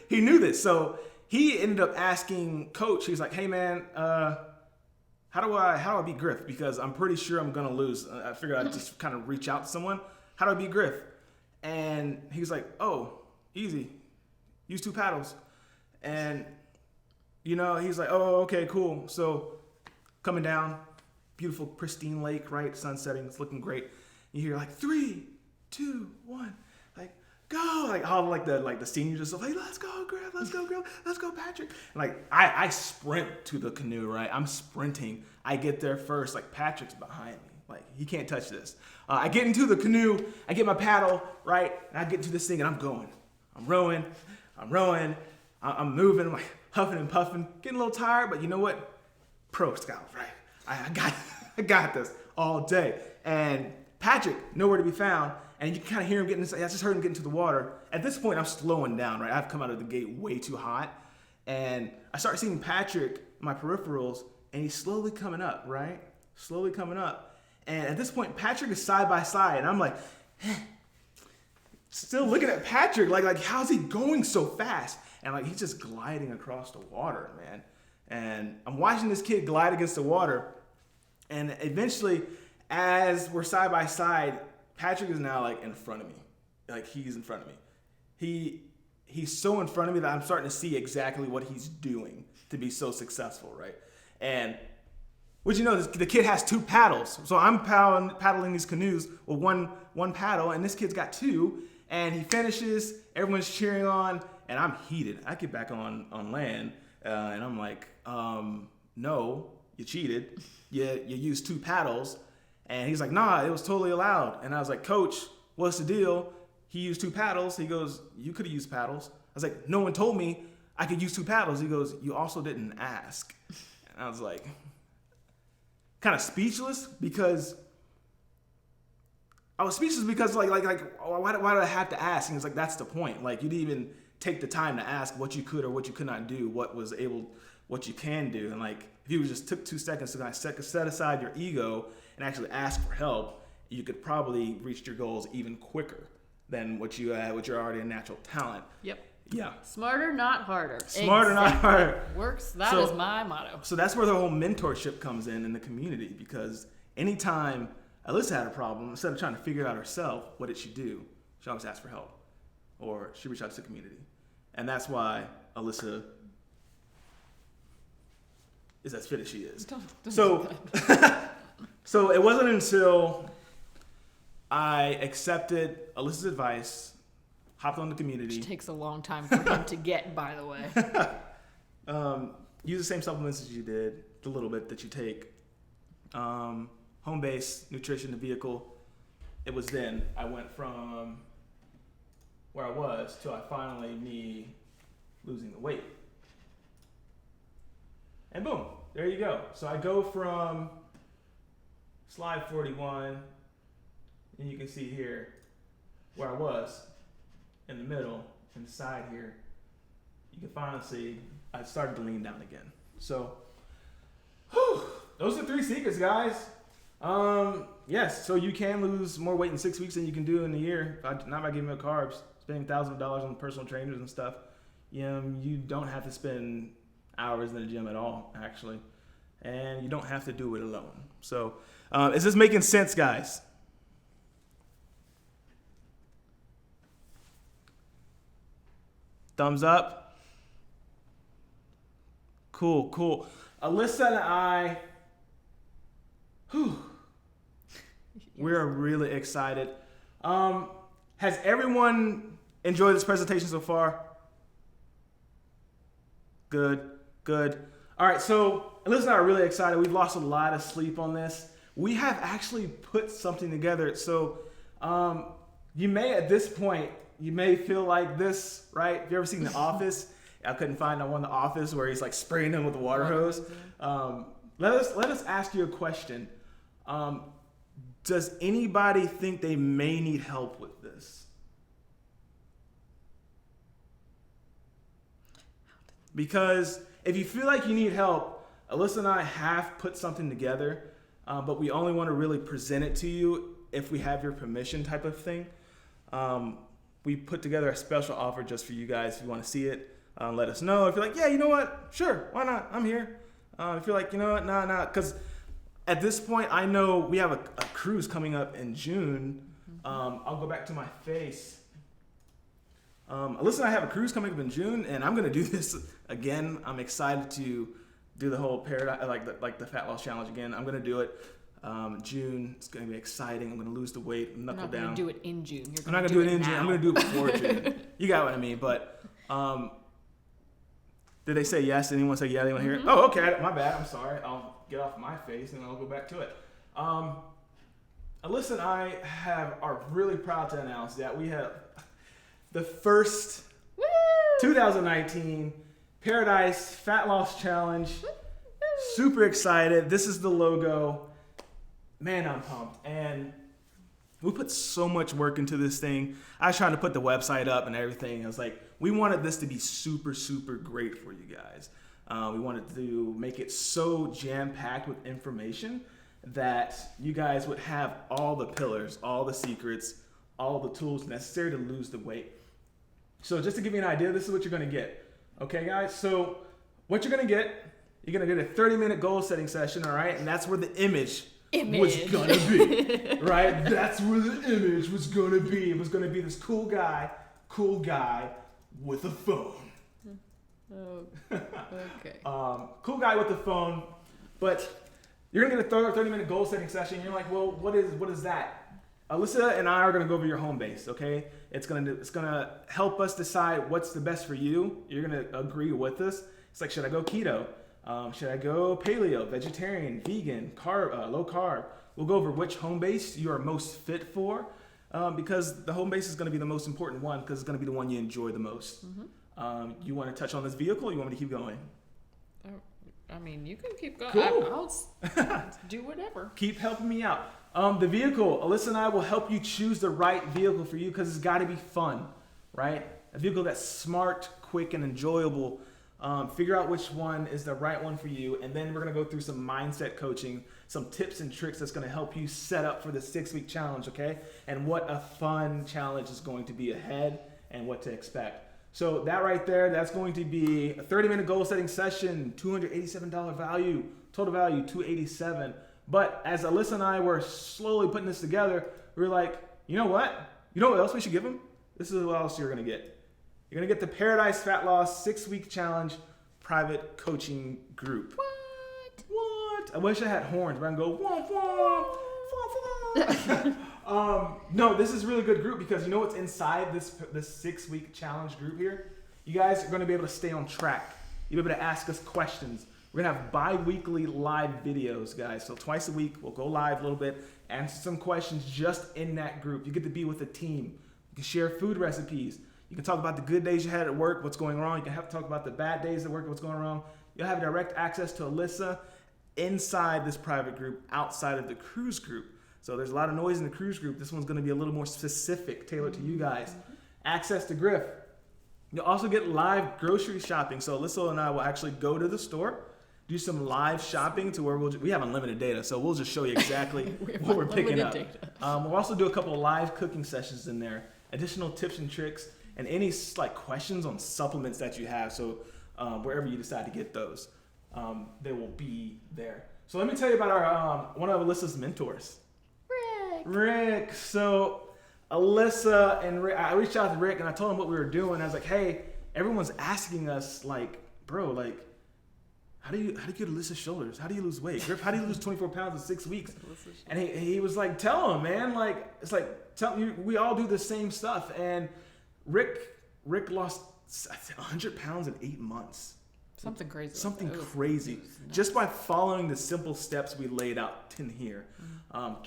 He knew this. So he ended up asking Coach, he's like, hey, man, how do I beat Griff? Because I'm pretty sure I'm going to lose. I figured I'd just kind of reach out to someone. How do I beat Griff? And he was like, oh, easy. Use 2 paddles. And, he's like, oh, okay, cool. So coming down, beautiful, pristine lake, right? Sun setting. It's looking great. You hear like 3, 2, 1, like go, like all like the seniors just like, let's go, Griff, let's go, Patrick. And like I sprint to the canoe, right? I'm sprinting. I get there first, like Patrick's behind me, like he can't touch this. I get into the canoe, I get my paddle, right, and I get into this thing and I'm going. I'm rowing, I'm moving, I'm like huffing and puffing, getting a little tired, but you know what? Pro scout, right? I got this all day. And Patrick, nowhere to be found, and you can kind of hear him getting. I just heard him get into the water. At this point, I'm slowing down, right? I've come out of the gate way too hot, and I start seeing Patrick, my peripherals, and he's slowly coming up, right? Slowly coming up, and at this point, Patrick is side by side, and I'm like, still looking at Patrick, like how's he going so fast? And like he's just gliding across the water, man. And I'm watching this kid glide against the water, and eventually, as we're side by side, Patrick is now like in front of me. Like he's in front of me. He's so in front of me that I'm starting to see exactly what he's doing to be so successful, right? And what the kid has 2 paddles. So I'm paddling these canoes with one paddle, and this kid's got 2, and he finishes, everyone's cheering on, and I'm heated. I get back on land, and I'm like, no, you cheated. You used 2 paddles. And he's like, nah, it was totally allowed. And I was like, Coach, what's the deal? He used 2 paddles. He goes, you could have used paddles. I was like, no one told me I could use 2 paddles. He goes, you also didn't ask. And I was like, kind of speechless because like why do I have to ask? And he's like, that's the point. Like you didn't even take the time to ask what you could or what you could not do, what you can do. And like if you just took 2 seconds to kind of set aside your ego and actually ask for help, you could probably reach your goals even quicker than what you're already a natural talent. Yep. Yeah. Smarter, not harder. Smarter, not harder. Works. That is my motto. So that's where the whole mentorship comes in the community, because anytime Alyssa had a problem, instead of trying to figure it out herself, what did she do? She always asked for help, or she reached out to the community. And that's why Alyssa is as fit as she is. Don't So it wasn't until I accepted Alyssa's advice, hopped on the community. Which takes a long time for him to get, by the way. Use the same supplements as you did, the little bit that you take. Home base, nutrition, the vehicle. It was then I went from where I was till I finally me losing the weight. And boom, there you go. So I go from slide 41, and you can see here where I was in the middle, in the side here. You can finally see I started to lean down again. So, those are 3 secrets, guys. Yes, so you can lose more weight in 6 weeks than you can do in a year, not by giving up carbs, spending thousands of dollars on personal trainers and stuff. You don't have to spend hours in the gym at all, actually, and you don't have to do it alone. So, is this making sense, guys? Thumbs up. Cool. Alyssa and I, we're really excited. Has everyone enjoyed this presentation so far? Good. All right, so Alyssa and I are really excited. We've lost a lot of sleep on this. We have actually put something together. So you may, at this point, you may feel like this, right? Have you ever seen The Office? I couldn't find one in The Office where he's like spraying them with a water hose. Let us ask you a question. Does anybody think they may need help with this? Because if you feel like you need help, Alyssa and I have put something together, but we only want to really present it to you if we have your permission type of thing. We put together a special offer just for you guys. If you want to see it, let us know. If you're like, yeah, you know what? Sure, why not? I'm here. If you're like, you know what? Nah. Because at this point, I know we have a cruise coming up in June. I'll go back to my face. Alyssa and I have a cruise coming up in June, and I'm going to do this again. I'm excited to do the whole Paradise, like the Fat Loss Challenge again. I'm going to do it June. It's going to be exciting. I'm going to lose the weight, knuckle down. You're not going to do it in June. I'm not going to do it in June. I'm going to do it before June. You got what I mean. But did they say yes? Did anyone say yeah? They want to hear it? Oh, okay. My bad. I'm sorry. I'll get off my face and I'll go back to it. Alyssa and I are really proud to announce that we have the first 2019 Paradise Fat Loss Challenge. Super excited. This is the logo. Man, I'm pumped. And we put so much work into this thing. I was trying to put the website up and everything. I was like, we wanted this to be super, super great for you guys. We wanted to make it so jam-packed with information that you guys would have all the pillars, all the secrets, all the tools necessary to lose the weight. So just to give you an idea, this is what you're going to get. Okay, guys? So what you're going to get, you're going to get a 30-minute goal-setting session, all right? And that's where the image was going to be, right? That's where the image was going to be. It was going to be this cool guy with a phone. Oh, okay. Cool guy with the phone, but you're going to get a 30-minute goal-setting session. You're like, well, what is that? Alyssa and I are going to go over your home base, okay? It's going to help us decide what's the best for you. You're going to agree with us. It's like, should I go keto? Should I go paleo, vegetarian, vegan, low carb? We'll go over which home base you are most fit for, because the home base is going to be the most important one because it's going to be the one you enjoy the most. Mm-hmm. You want to touch on this vehicle or you want me to keep going? I mean, you can keep going. Cool. I'll do whatever. Keep helping me out. The vehicle, Alyssa and I will help you choose the right vehicle for you because it's got to be fun, right? A vehicle that's smart, quick, and enjoyable. Figure out which one is the right one for you, and then we're going to go through some mindset coaching, some tips and tricks that's going to help you set up for the 6-week challenge, okay? And what a fun challenge is going to be ahead and what to expect. So that right there, that's going to be a 30-minute goal-setting session, $287 value, total value $287. But as Alyssa and I were slowly putting this together, we were like, you know what? You know what else we should give them? This is what else you're going to get. You're going to get the Paradise Fat Loss 6-week challenge private coaching group. What? I wish I had horns, but I can go, wah, wah, wah, wah. No, this is a really good group because you know what's inside this 6-week challenge group here? You guys are going to be able to stay on track. You'll be able to ask us questions. We're going to have bi-weekly live videos, guys. So twice a week, we'll go live a little bit, answer some questions just in that group. You get to be with a team. You can share food recipes. You can talk about the good days you had at work, what's going wrong. You can have to talk about the bad days at work, what's going wrong. You'll have direct access to Alyssa inside this private group, outside of the cruise group. So there's a lot of noise in the cruise group. This one's going to be a little more specific, tailored to you guys. Access to Griff. You'll also get live grocery shopping. So Alyssa and I will actually go to the store, do some live shopping to where we have unlimited data. So we'll just show you exactly what we're picking up. We'll also do a couple of live cooking sessions in there, additional tips and tricks, and any like questions on supplements that you have. So wherever you decide to get those, they will be there. So let me tell you about our one of Alyssa's mentors. Rick. So Alyssa and Rick, I reached out to Rick and I told him what we were doing. I was like, hey, everyone's asking us, like, bro, like, how do you get Alyssa's shoulders? How do you lose weight? Griff, how do you lose 24 pounds in 6 weeks? And he was like, tell him, man. Like, it's like, tell you, we all do the same stuff. And Rick lost 100 pounds in 8 months. Something crazy. Something crazy. Just by following the simple steps we laid out in here.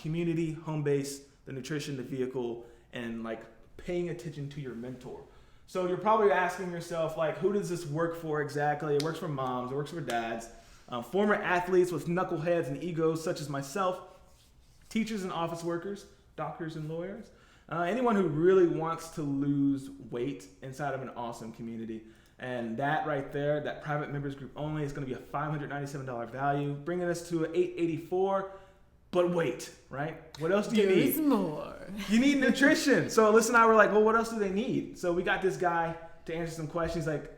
Community, home base, the nutrition, the vehicle, and like paying attention to your mentor. So you're probably asking yourself, like, who does this work for exactly? It works for moms, it works for dads, former athletes with knuckleheads and egos such as myself, teachers and office workers, doctors and lawyers, anyone who really wants to lose weight inside of an awesome community. And that right there, that private members group only, is going to be a $597 value, bringing us to an $884. But wait, right? What else do you need? There's more. You need nutrition. So Alyssa and I were like, well, what else do they need? So we got this guy to answer some questions like,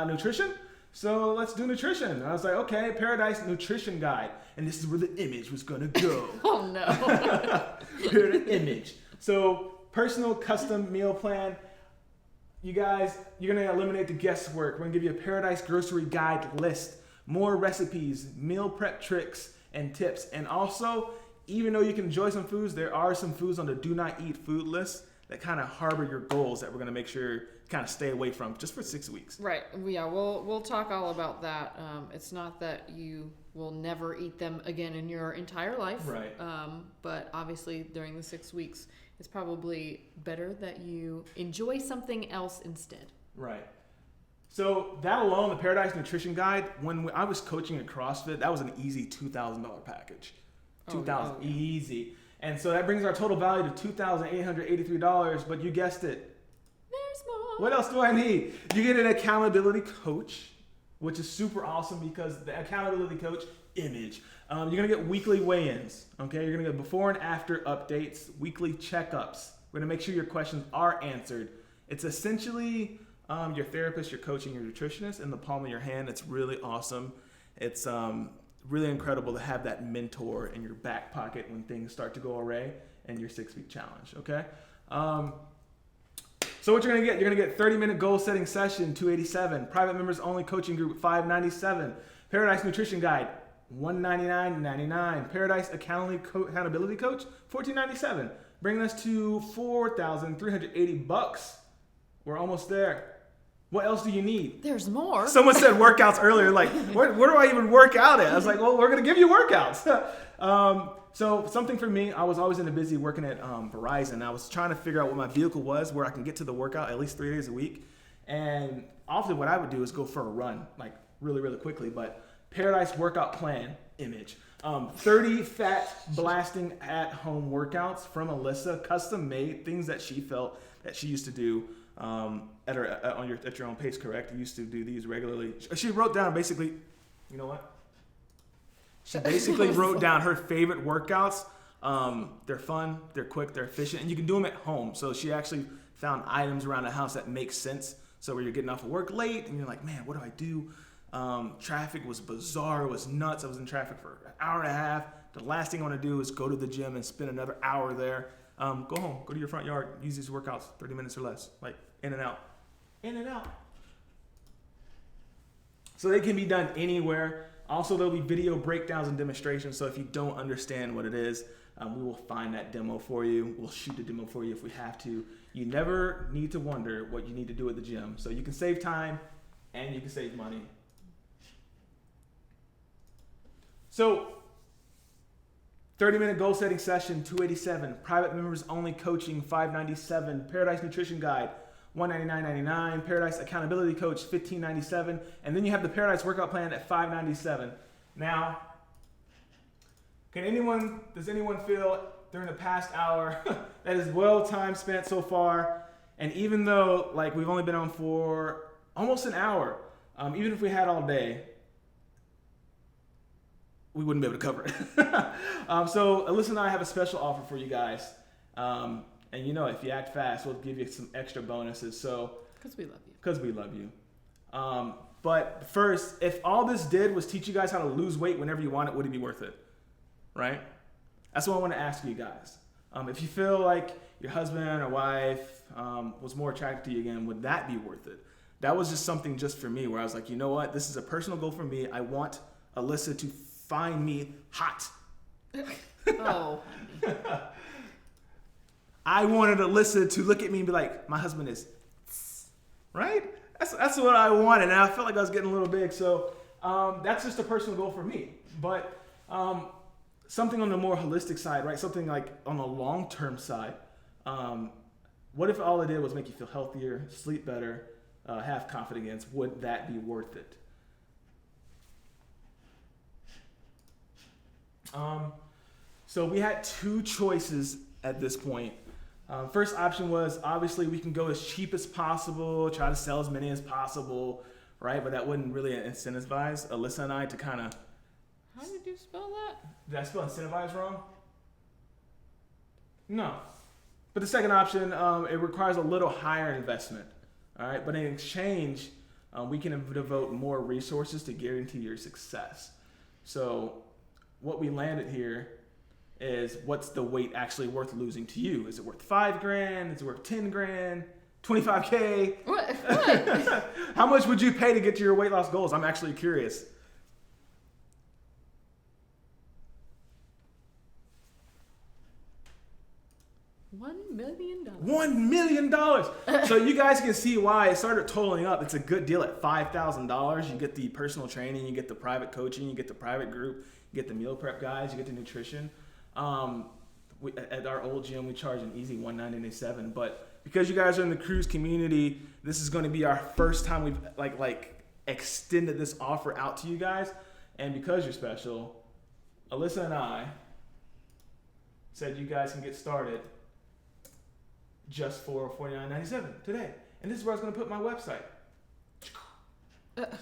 nutrition? So let's do nutrition. And I was like, okay, Paradise Nutrition Guide. And this is where the image was going to go. Oh, no. Here the image. So personal custom meal plan. You guys, you're going to eliminate the guesswork. We're going to give you a Paradise grocery guide list, more recipes, meal prep tricks, and tips. And also, even though you can enjoy some foods, there are some foods on the do not eat food list that kind of harbor your goals that we're going to make sure you kind of stay away from just for 6 weeks. Right. Yeah, we'll talk all about that. It's not that you will never eat them again in your entire life. Right. But obviously during the 6 weeks, it's probably better that you enjoy something else instead. Right. So that alone, the Paradise Nutrition Guide, when I was coaching at CrossFit, that was an easy $2,000 package. $2,000, easy. And so that brings our total value to $2,883, but you guessed it. There's more. What else do I need? You get an accountability coach, which is super awesome because the accountability coach image. You're going to get weekly weigh-ins, okay? You're going to get before and after updates, weekly checkups. We're going to make sure your questions are answered. It's essentially your therapist, your coach, and your nutritionist in the palm of your hand. It's really awesome. It's really incredible to have that mentor in your back pocket when things start to go awry in your 6-week challenge, okay? So what you're going to get 30-minute goal-setting session, $287. Private members only coaching group, $597. Paradise Nutrition Guide, $199.99. Paradise Accountability Coach, $14.97. Bringing us to $4,380. We're almost there. What else do you need? There's more. Someone said workouts earlier. Like, where do I even work out at? I was like, well, we're going to give you workouts. So something for me, I was always in a busy working at Verizon. I was trying to figure out what my vehicle was, where I can get to the workout at least 3 days a week. And often what I would do is go for a run, like really, really quickly. But Paradise Workout Plan image. 30 fat blasting at home workouts from Alyssa, custom made, things that she felt that she used to do at your own pace, correct? You used to do these regularly. She wrote down basically, you know what? She basically wrote down her favorite workouts. They're fun, they're quick, they're efficient, and you can do them at home. So she actually found items around the house that make sense. So where you're getting off of work late and you're like, man, what do I do? Traffic was bizarre, it was nuts. I was in traffic for an hour and a half. The last thing I want to do is go to the gym and spend another hour there. Go home, go to your front yard, use these workouts, 30 minutes or less, like in and out. In and out. So they can be done anywhere. Also, there'll be video breakdowns and demonstrations. So if you don't understand what it is, We will find that demo for you. We'll shoot the demo for you if we have to. You never need to wonder what you need to do at the gym. So you can save time and you can save money. So 30-minute goal setting session, $287. Private members only coaching, $597. Paradise Nutrition Guide, $199.99. Paradise Accountability Coach, $15.97. And then you have the Paradise Workout Plan at $597. Now, does anyone feel during the past hour that is well time spent so far? And even though like we've only been on for almost an hour, even if we had all day, we wouldn't be able to cover it. So Alyssa and I have a special offer for you guys. And if you act fast, we'll give you some extra bonuses. So because we love you. Because we love you. But first, if all this did was teach you guys how to lose weight whenever you want it, would it be worth it? Right? That's what I want to ask you guys. If you feel like your husband or wife was more attracted to you again, would that be worth it? That was just something just for me where I was like, you know what? This is a personal goal for me. I want Alyssa to find me hot. Oh, honey. I wanted Alyssa to look at me and be like, my husband is, right? That's what I wanted. And I felt like I was getting a little big. So that's just a personal goal for me. But something on the more holistic side, right? Something like on the long-term side. What if all it did was make you feel healthier, sleep better, have confidence? Would that be worth it? So we had two choices at this point. First option was obviously we can go as cheap as possible, try to sell as many as possible, right? But that wouldn't really incentivize Alyssa and I to kind of... How did you spell that? Did I spell incentivize wrong? No. But the second option, it requires a little higher investment, all right? But in exchange, we can devote more resources to guarantee your success. So what we landed here is what's the weight actually worth losing to you? Is it worth $5,000? Is it worth $10,000? $25K? What? How much would you pay to get to your weight loss goals? I'm actually curious. $1 million. $1 million. So you guys can see why it started totaling up. It's a good deal at $5,000. You get the personal training, you get the private coaching, you get the private group, you get the meal prep guys, you get the nutrition. At our old gym, we charge an easy $197. But because you guys are in the cruise community, this is going to be our first time we've like extended this offer out to you guys. And because you're special, Alyssa and I said you guys can get started just for $49.97 today. And this is where I was going to put my website.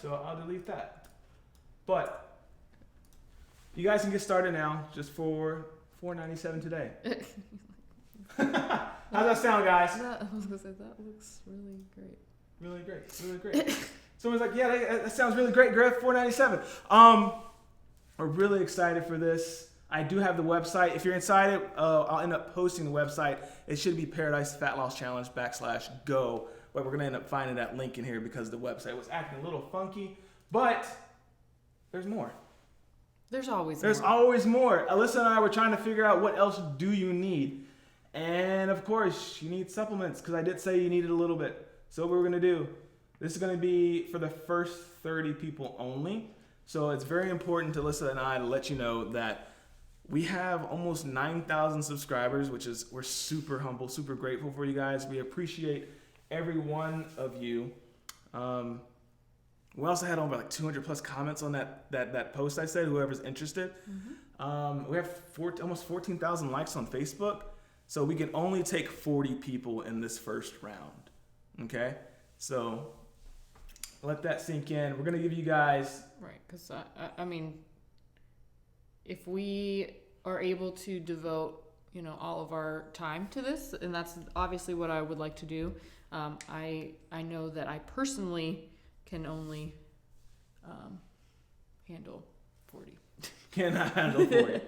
So I'll delete that. But you guys can get started now just for $4.97 today. How's that sound, guys? I was going to say, that looks really great. Really great. Really great. Someone's like, yeah, that sounds really great, Griff. $4.97. We're really excited for this. I do have the website. If you're inside it, I'll end up posting the website. It should be Paradise Fat Loss Challenge /go. But we're going to end up finding that link in here because the website was acting a little funky. But there's more. There's always more. Alyssa and I were trying to figure out what else do you need. And of course, you need supplements because I did say you needed a little bit. So what we're going to do, this is going to be for the first 30 people only. So it's very important to Alyssa and I to let you know that we have almost 9,000 subscribers, which is, we're super humble, super grateful for you guys. We appreciate every one of you. We also had over like 200 plus comments on that post I said, whoever's interested. Mm-hmm. We have almost 14,000 likes on Facebook. So we can only take 40 people in this first round. Okay? So let that sink in. We're going to give you guys... Right, because I mean, if we are able to devote, all of our time to this, and that's obviously what I would like to do, I know that I personally can only handle 40. Cannot handle 40.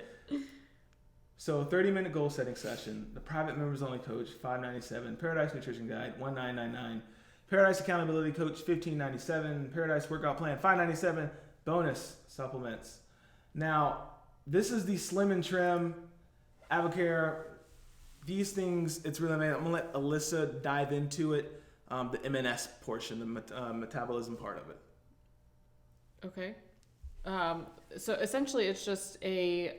So 30-minute goal setting session, the private members only coach, $597, Paradise Nutrition Guide, $1999, Paradise Accountability Coach, $1597, Paradise Workout Plan, $597, bonus supplements. Now, this is the Slim and Trim AvoCare, these things, it's really amazing. I'm going to let Alyssa dive into it, the MNS portion, the metabolism part of it. Okay. So essentially it's just a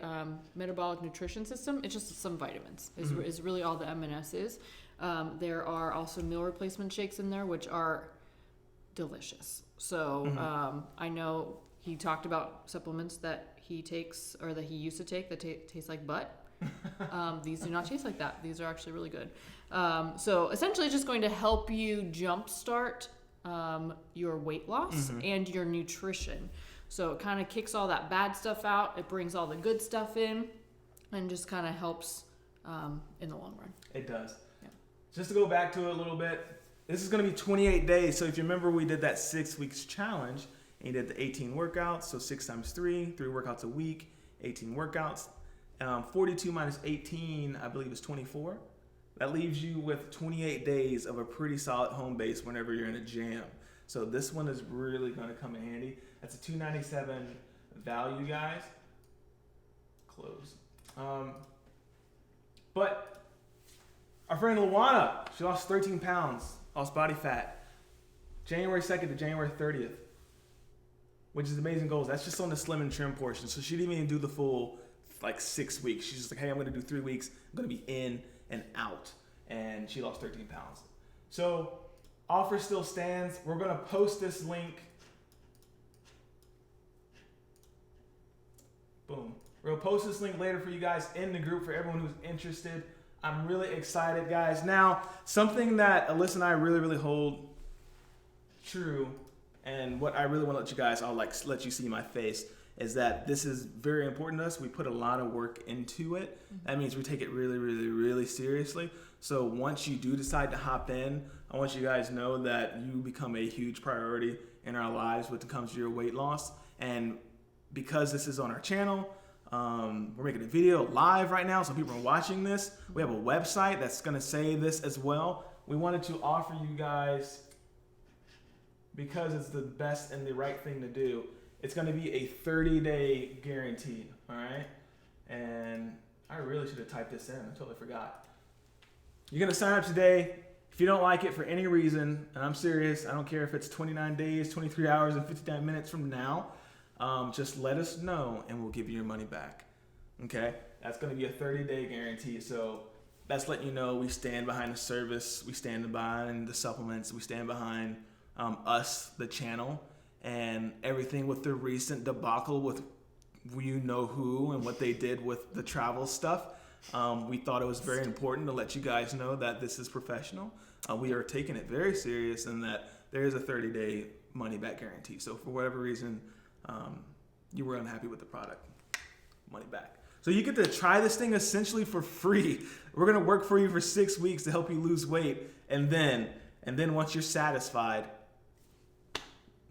metabolic nutrition system. It's just some vitamins is really all the MNS is. There are also meal replacement shakes in there, which are delicious. So I know he talked about supplements that he takes or that he used to take that taste like butt. These do not taste like that. These are actually really good. So essentially it's just going to help you jumpstart your weight loss and your nutrition. So it kind of kicks all that bad stuff out. It brings all the good stuff in and just kind of helps in the long run. It does. Yeah. Just to go back to it a little bit, this is going to be 28 days. So if you remember, we did that 6 weeks challenge and you did the 18 workouts. So 6 times 3 workouts a week, 18 workouts. 42 minus 18, I believe, is 24. That leaves you with 28 days of a pretty solid home base whenever you're in a jam. So this one is really going to come in handy. That's a $297 value, guys. Close. But our friend Luana, she lost 13 pounds, lost body fat, January 2nd to January 30th, which is amazing goals. That's just on the slim and trim portion. So she didn't even do the full 6 weeks. She's just like, hey, I'm going to do 3 weeks. I'm going to be in and out. And she lost 13 pounds. So offer still stands. We're going to post this link. Boom. We're going to post this link later for you guys in the group for everyone who's interested. I'm really excited, guys. Now, something that Alyssa and I really, really hold true, and what I really want to let you guys, I'll let you see my face, is that this is very important to us. We put a lot of work into it. That means we take it really, really, really seriously. So once you do decide to hop in, I want you guys to know that you become a huge priority in our lives when it comes to your weight loss. And because this is on our channel, we're making a video live right now, so people are watching this. We have a website that's going to say this as well. We wanted to offer you guys, because it's the best and the right thing to do, it's going to be a 30-day guarantee, all right? And I really should have typed this in. I totally forgot. You're going to sign up today. If you don't like it for any reason, and I'm serious, I don't care if it's 29 days, 23 hours, and 59 minutes from now, just let us know, and we'll give you your money back, okay? That's going to be a 30-day guarantee, so that's letting you know we stand behind the service, we stand behind the supplements, we stand behind us, the channel, and everything with the recent debacle with you know who and what they did with the travel stuff. We thought it was very important to let you guys know that this is professional. We are taking it very serious and that there is a 30-day money-back guarantee. So for whatever reason, you were unhappy with the product, money back. So you get to try this thing essentially for free. We're going to work for you for 6 weeks to help you lose weight. And then once you're satisfied,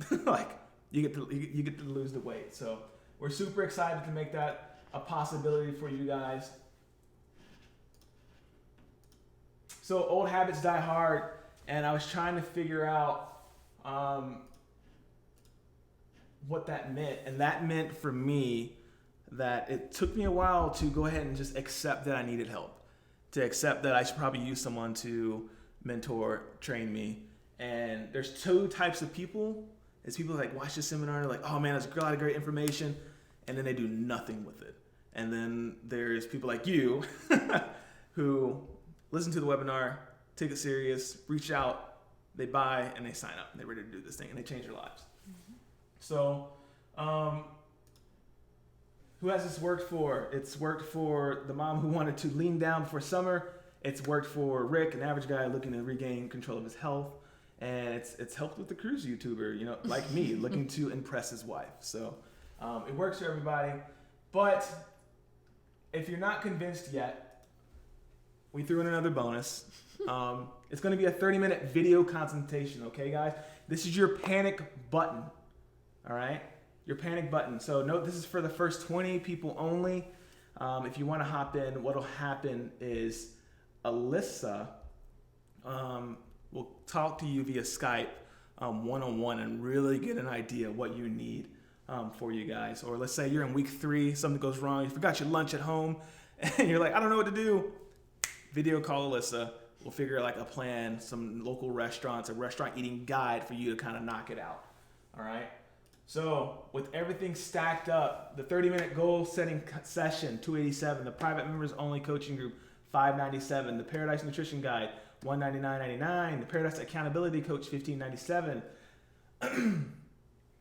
you get to lose the weight. So we're super excited to make that a possibility for you guys. So old habits die hard, and I was trying to figure out what that meant, and that meant for me that it took me a while to go ahead and just accept that I needed help, to accept that I should probably use someone to mentor, train me. And there's 2 types of people. It's people like watch the seminar and they're like, oh man, there's a lot of great information, and then they do nothing with it. And then there's people like you who listen to the webinar, take it serious, reach out, they buy, and they sign up, and they're ready to do this thing, and they change their lives. So who has this worked for? It's worked for the mom who wanted to lean down before summer. It's worked for Rick, an average guy looking to regain control of his health. And it's helped with the cruise YouTuber, like me, looking to impress his wife. So it works for everybody. But if you're not convinced yet, we threw in another bonus. It's going to be a 30-minute video consultation, okay, guys? This is your panic button, all right? Your panic button. So note this is for the first 20 people only. If you want to hop in, what will happen is Alyssa will talk to you via Skype one-on-one and really get an idea what you need for you guys. Or let's say you're in week 3, something goes wrong, you forgot your lunch at home, and you're like, I don't know what to do, video call Alyssa. We'll figure like a plan, some local restaurants, a restaurant eating guide for you to kind of knock it out. All right. So with everything stacked up, the 30-minute goal setting session, $287, the private members only coaching group, $597, the Paradise Nutrition Guide, $199.99, the Paradise Accountability Coach, $1597,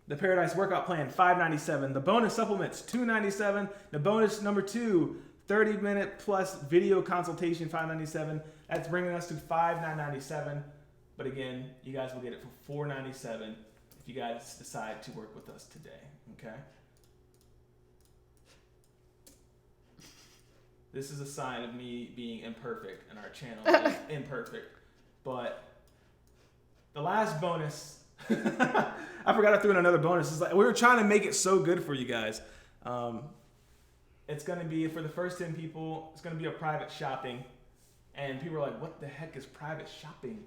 the Paradise Workout Plan, $597, the bonus supplements, $297, the bonus number 2, 30-minute plus video consultation, $597. That's bringing us to $5,997. But again, you guys will get it for $497 if you guys decide to work with us today. Okay? This is a sign of me being imperfect and our channel being imperfect. But the last bonus, I forgot I threw in another bonus. It's like we were trying to make it so good for you guys. It's going to be, for the first 10 people, it's going to be a private shopping. And people are like, what the heck is private shopping?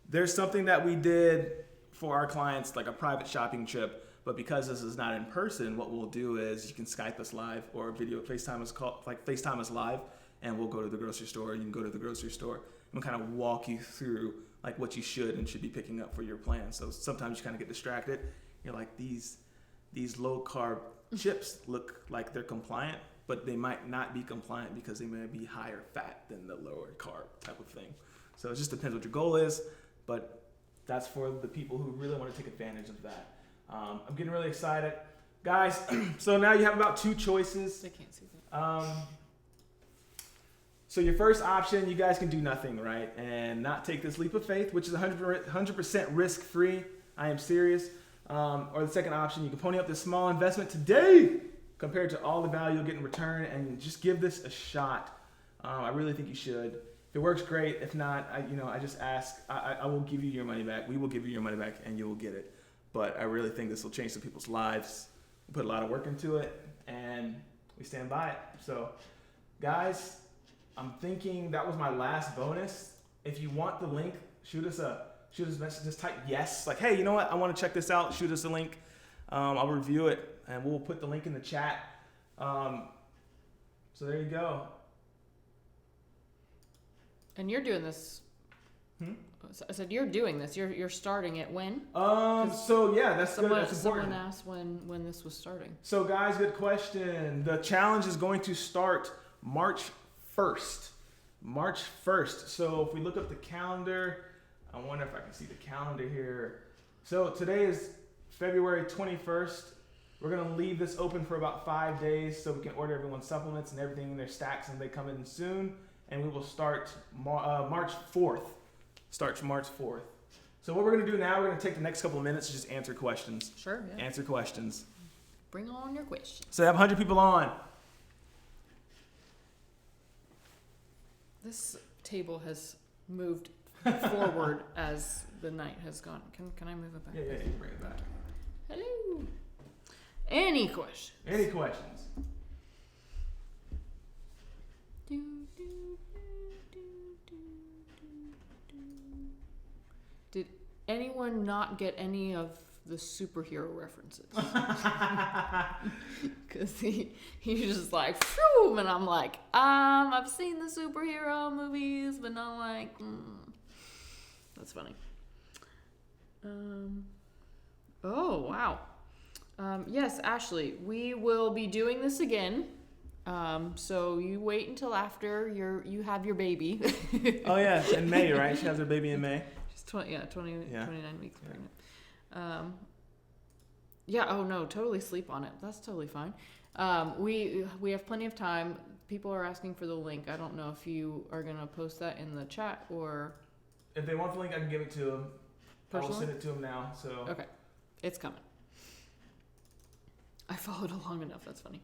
There's something that we did for our clients, like a private shopping trip. But because this is not in person, what we'll do is you can Skype us live or video FaceTime us live, and we'll go to the grocery store. You can go to the grocery store and we'll kind of walk you through like what you should and should be picking up for your plan. So sometimes you kind of get distracted. You're like, these low carb chips look like they're compliant, but they might not be compliant because they may be higher fat than the lower carb type of thing. So it just depends what your goal is, but that's for the people who really want to take advantage of that. I'm getting really excited. Guys, so now you have about 2 choices. I can't see that. So your first option, you guys can do nothing, right? And not take this leap of faith, which is 100% risk-free. I am serious. Or the second option, you can pony up this small investment today compared to all the value you'll get in return and just give this a shot. I really think you should. If it works, great. If not, I just ask. I will give you your money back. We will give you your money back and you will get it. But I really think this will change some people's lives. We put a lot of work into it and we stand by it. So guys, I'm thinking that was my last bonus. If you want the link, shoot us a message. Just type yes. Like, hey, you know what? I want to check this out. Shoot us a link. I'll review it and we'll put the link in the chat. So there you go. And you're doing this. I said you're doing this. You're starting it when? So yeah, that's good. That's important. Someone asked when this was starting. So guys, good question. The challenge is going to start March 1st. March 1st. So if we look up the calendar, I wonder if I can see the calendar here. So today is February 21st. We're going to leave this open for about 5 days so we can order everyone's supplements and everything in their stacks and they come in soon. And we will start March 4th. Starts March 4th. So what we're going to do now, we're going to take the next couple of minutes to just answer questions. Sure, yeah. Answer questions. Bring on your questions. So I have 100 people on. This table has moved forward as the night has gone. Can I move it back? Yeah, you can bring it back. Hello. Any questions? Any questions? Did anyone not get any of the superhero references? Because he's just like, phew, and I'm like, I've seen the superhero movies, but not like, That's funny. Oh, wow. Yes, Ashley, we will be doing this again. So you wait until after you have your baby. Oh yeah, in May, right? She has her baby in May. She's 29 weeks pregnant. Yeah. Oh no, totally sleep on it. That's totally fine. We have plenty of time. People are asking for the link. I don't know if you are gonna post that in the chat or. If they want the link, I can give it to them. I will send it to them now. So. Okay, it's coming. I followed along enough. That's funny.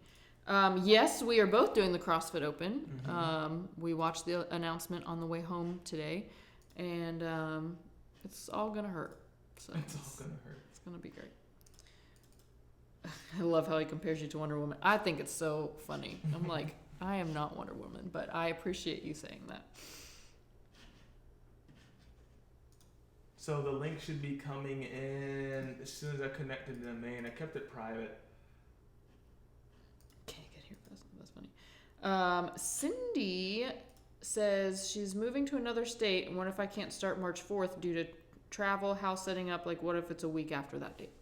Yes, we are both doing the CrossFit Open. Mm-hmm. We watched the announcement on the way home today, and it's all gonna hurt. So it's all gonna hurt. It's gonna be great. I love how he compares you to Wonder Woman. I think it's so funny. I'm like, I am not Wonder Woman, but I appreciate you saying that. So the link should be coming in as soon as I connected to the main. I kept it private. Cindy says she's moving to another state, and what if I can't start March 4th due to travel, house setting up? Like, what if it's a week after that date?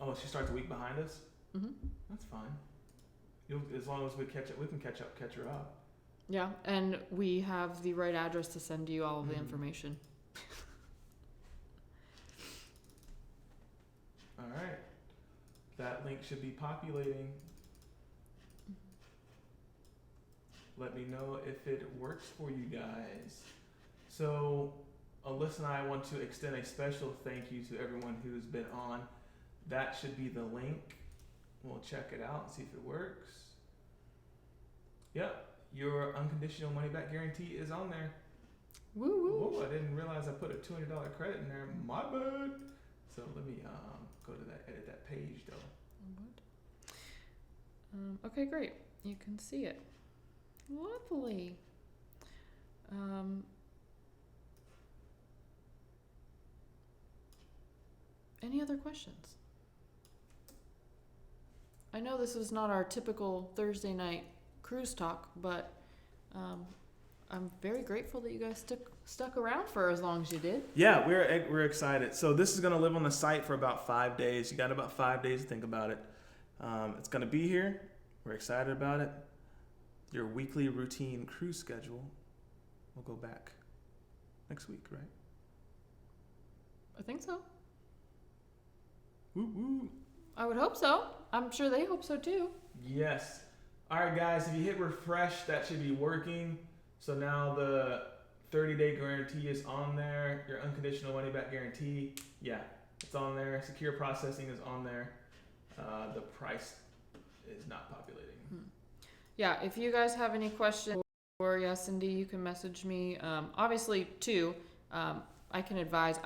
Oh, she starts a week behind us? Mm-hmm. That's fine. As long as we catch her up. Yeah, and we have the right address to send you all of the information. All right. That link should be populating. Let me know if it works for you guys. So, Alyssa and I want to extend a special thank you to everyone who's been on. That should be the link. We'll check it out and see if it works. Yep, your unconditional money back guarantee is on there. Woo woo. Whoa, I didn't realize I put a $200 credit in there. My bad. So let me go to that, edit that page though. Okay, great. You can see it. Lovely. Any other questions? I know this is not our typical Thursday night cruise talk, but I'm very grateful that you guys stuck around for as long as you did. Yeah, we're excited. So this is gonna live on the site for about 5 days. You got about 5 days to think about it. It's gonna be here. We're excited about it. Your weekly routine cruise schedule will go back next week, right? I think so. Woo woo. I would hope so. I'm sure they hope so too. Yes. All right, guys, if you hit refresh, that should be working. So now the 30-day guarantee is on there. Your unconditional money back guarantee, yeah, it's on there. Secure processing is on there. The price is not populating. Yeah, if you guys have any questions, or yeah, Cindy, you can message me. Obviously, too, I can advise.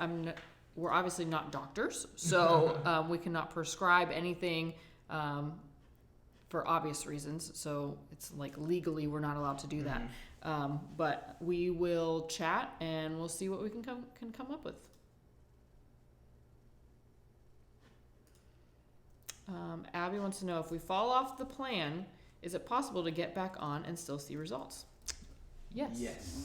We're obviously not doctors, so we cannot prescribe anything for obvious reasons. So it's like legally we're not allowed to do that. But we will chat and we'll see what we can come up with. Abby wants to know, if we fall off the plan, is it possible to get back on and still see results? Yes. Yes.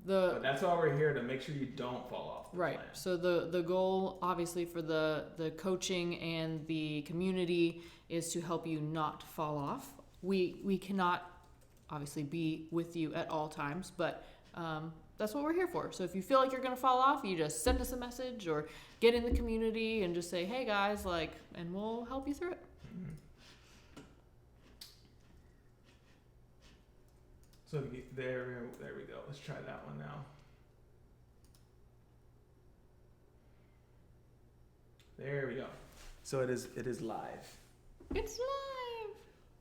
But that's why we're here, to make sure you don't fall off the right. plan. So the goal, obviously, for the coaching and the community is to help you not fall off. We cannot obviously be with you at all times, but that's what we're here for. So if you feel like you're gonna fall off, you just send us a message or get in the community and just say, hey guys, and we'll help you through it. So there we go. Let's try that one now. There we go. So it is live. It's live.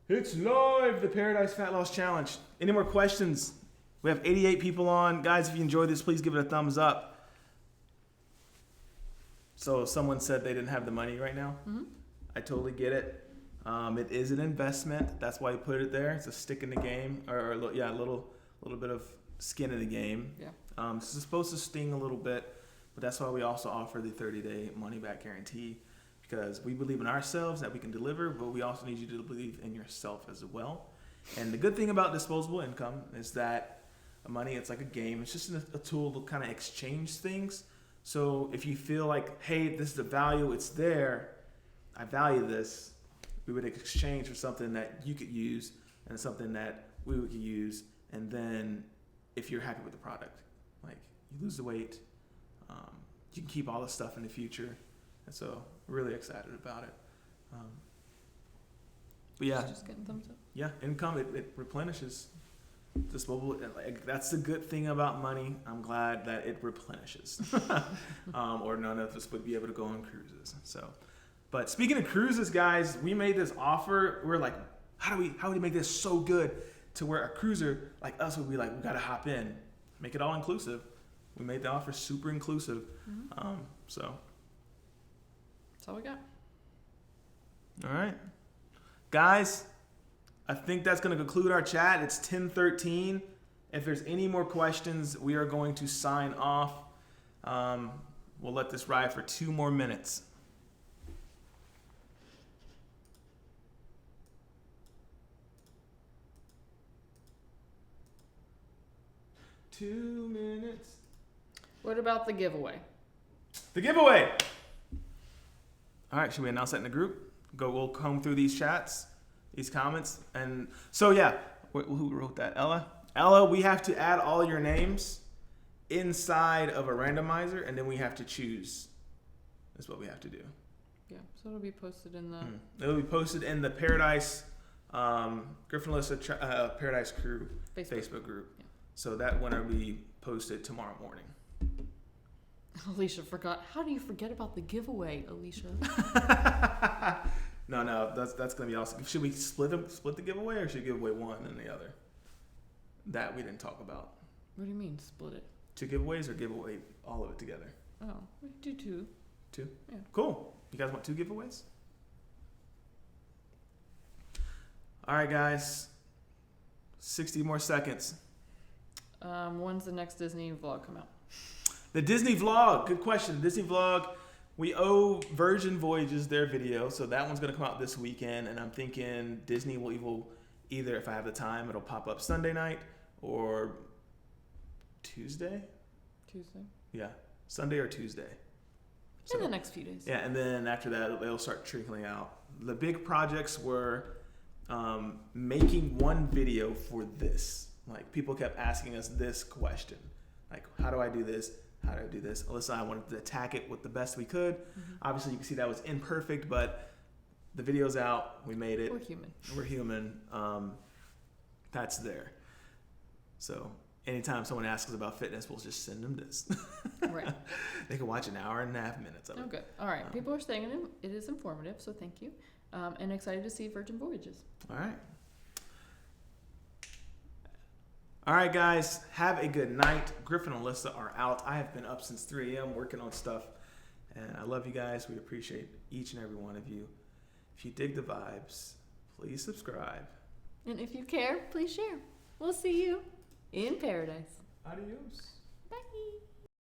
It's live, the Paradise Fatloss Challenge. Any more questions? We have 88 people on. Guys, if you enjoyed this, please give it a thumbs up. So someone said they didn't have the money right now. I totally get it. It is an investment. That's why you put it there. It's a stick in the game, or a little bit of skin in the game. Yeah. It's supposed to sting a little bit, but that's why we also offer the 30-day money-back guarantee, because we believe in ourselves that we can deliver, but we also need you to believe in yourself as well. And the good thing about disposable income is that money, it's like a game. It's just a tool to kind of exchange things. So if you feel like, hey, this is the value, it's there, I value this, we would exchange for something that you could use and something that we would use. And then if you're happy with the product, like you lose the weight, you can keep all this stuff in the future. And so we're really excited about it. But yeah, Just getting thumbs up. Yeah, income, it replenishes. Disposable, like, that's the good thing about money. I'm glad that it replenishes. Or none of us would be able to go on cruises. So, but speaking of cruises, guys, we made this offer. We're like, how do we make this so good to where a cruiser like us would be like, we gotta hop in, make it all inclusive. We made the offer super inclusive. So that's all we got. All right, guys, I think that's going to conclude our chat. It's 10:13. If there's any more questions, we are going to sign off. We'll let this ride for 2 more minutes. 2 minutes. What about the giveaway? The giveaway. All right, should we announce that in the group? We'll comb through these chats, these comments. And so, yeah, who wrote that? Ella? Ella, we have to add all your names inside of a randomizer, and then we have to choose. That's what we have to do. Yeah, so it'll be posted in the... It'll be posted in the Paradise, Griff Lost Paradise Crew Facebook group. Yeah. So that one will be posted tomorrow morning. Alicia forgot. How do you forget about the giveaway, Alicia? No, that's gonna be awesome. Should we split the giveaway, or should we give away one and the other? That we didn't talk about. What do you mean, split it? 2 giveaways, or give away all of it together? Oh, we do 2. 2? Yeah. Cool. You guys want 2 giveaways? All right, guys. 60 more seconds. When's the next Disney vlog come out? The Disney vlog. Good question. Disney vlog. We owe Virgin Voyages their video, so that one's going to come out this weekend, and I'm thinking Disney will either, if I have the time, it'll pop up Sunday night or Tuesday? Tuesday? Yeah, Sunday or Tuesday. So, in the next few days. Yeah, and then after that, they'll start trickling out. The big projects were making one video for this. Like, people kept asking us this question. Like, how do I do this? How do I do this? Alyssa and I wanted to attack it with the best we could. Mm-hmm. Obviously, you can see that was imperfect, but the video's out. We made it. We're human. That's there. So anytime someone asks us about fitness, we'll just send them this. Right. They can watch an hour and a half minutes of it. Oh, good. All right. People are saying it is informative, so thank you. And excited to see Virgin Voyages. All right. All right, guys. Have a good night. Griff and Alyssa are out. I have been up since 3 a.m. working on stuff. And I love you guys. We appreciate each and every one of you. If you dig the vibes, please subscribe. And if you care, please share. We'll see you in paradise. Adios. Bye.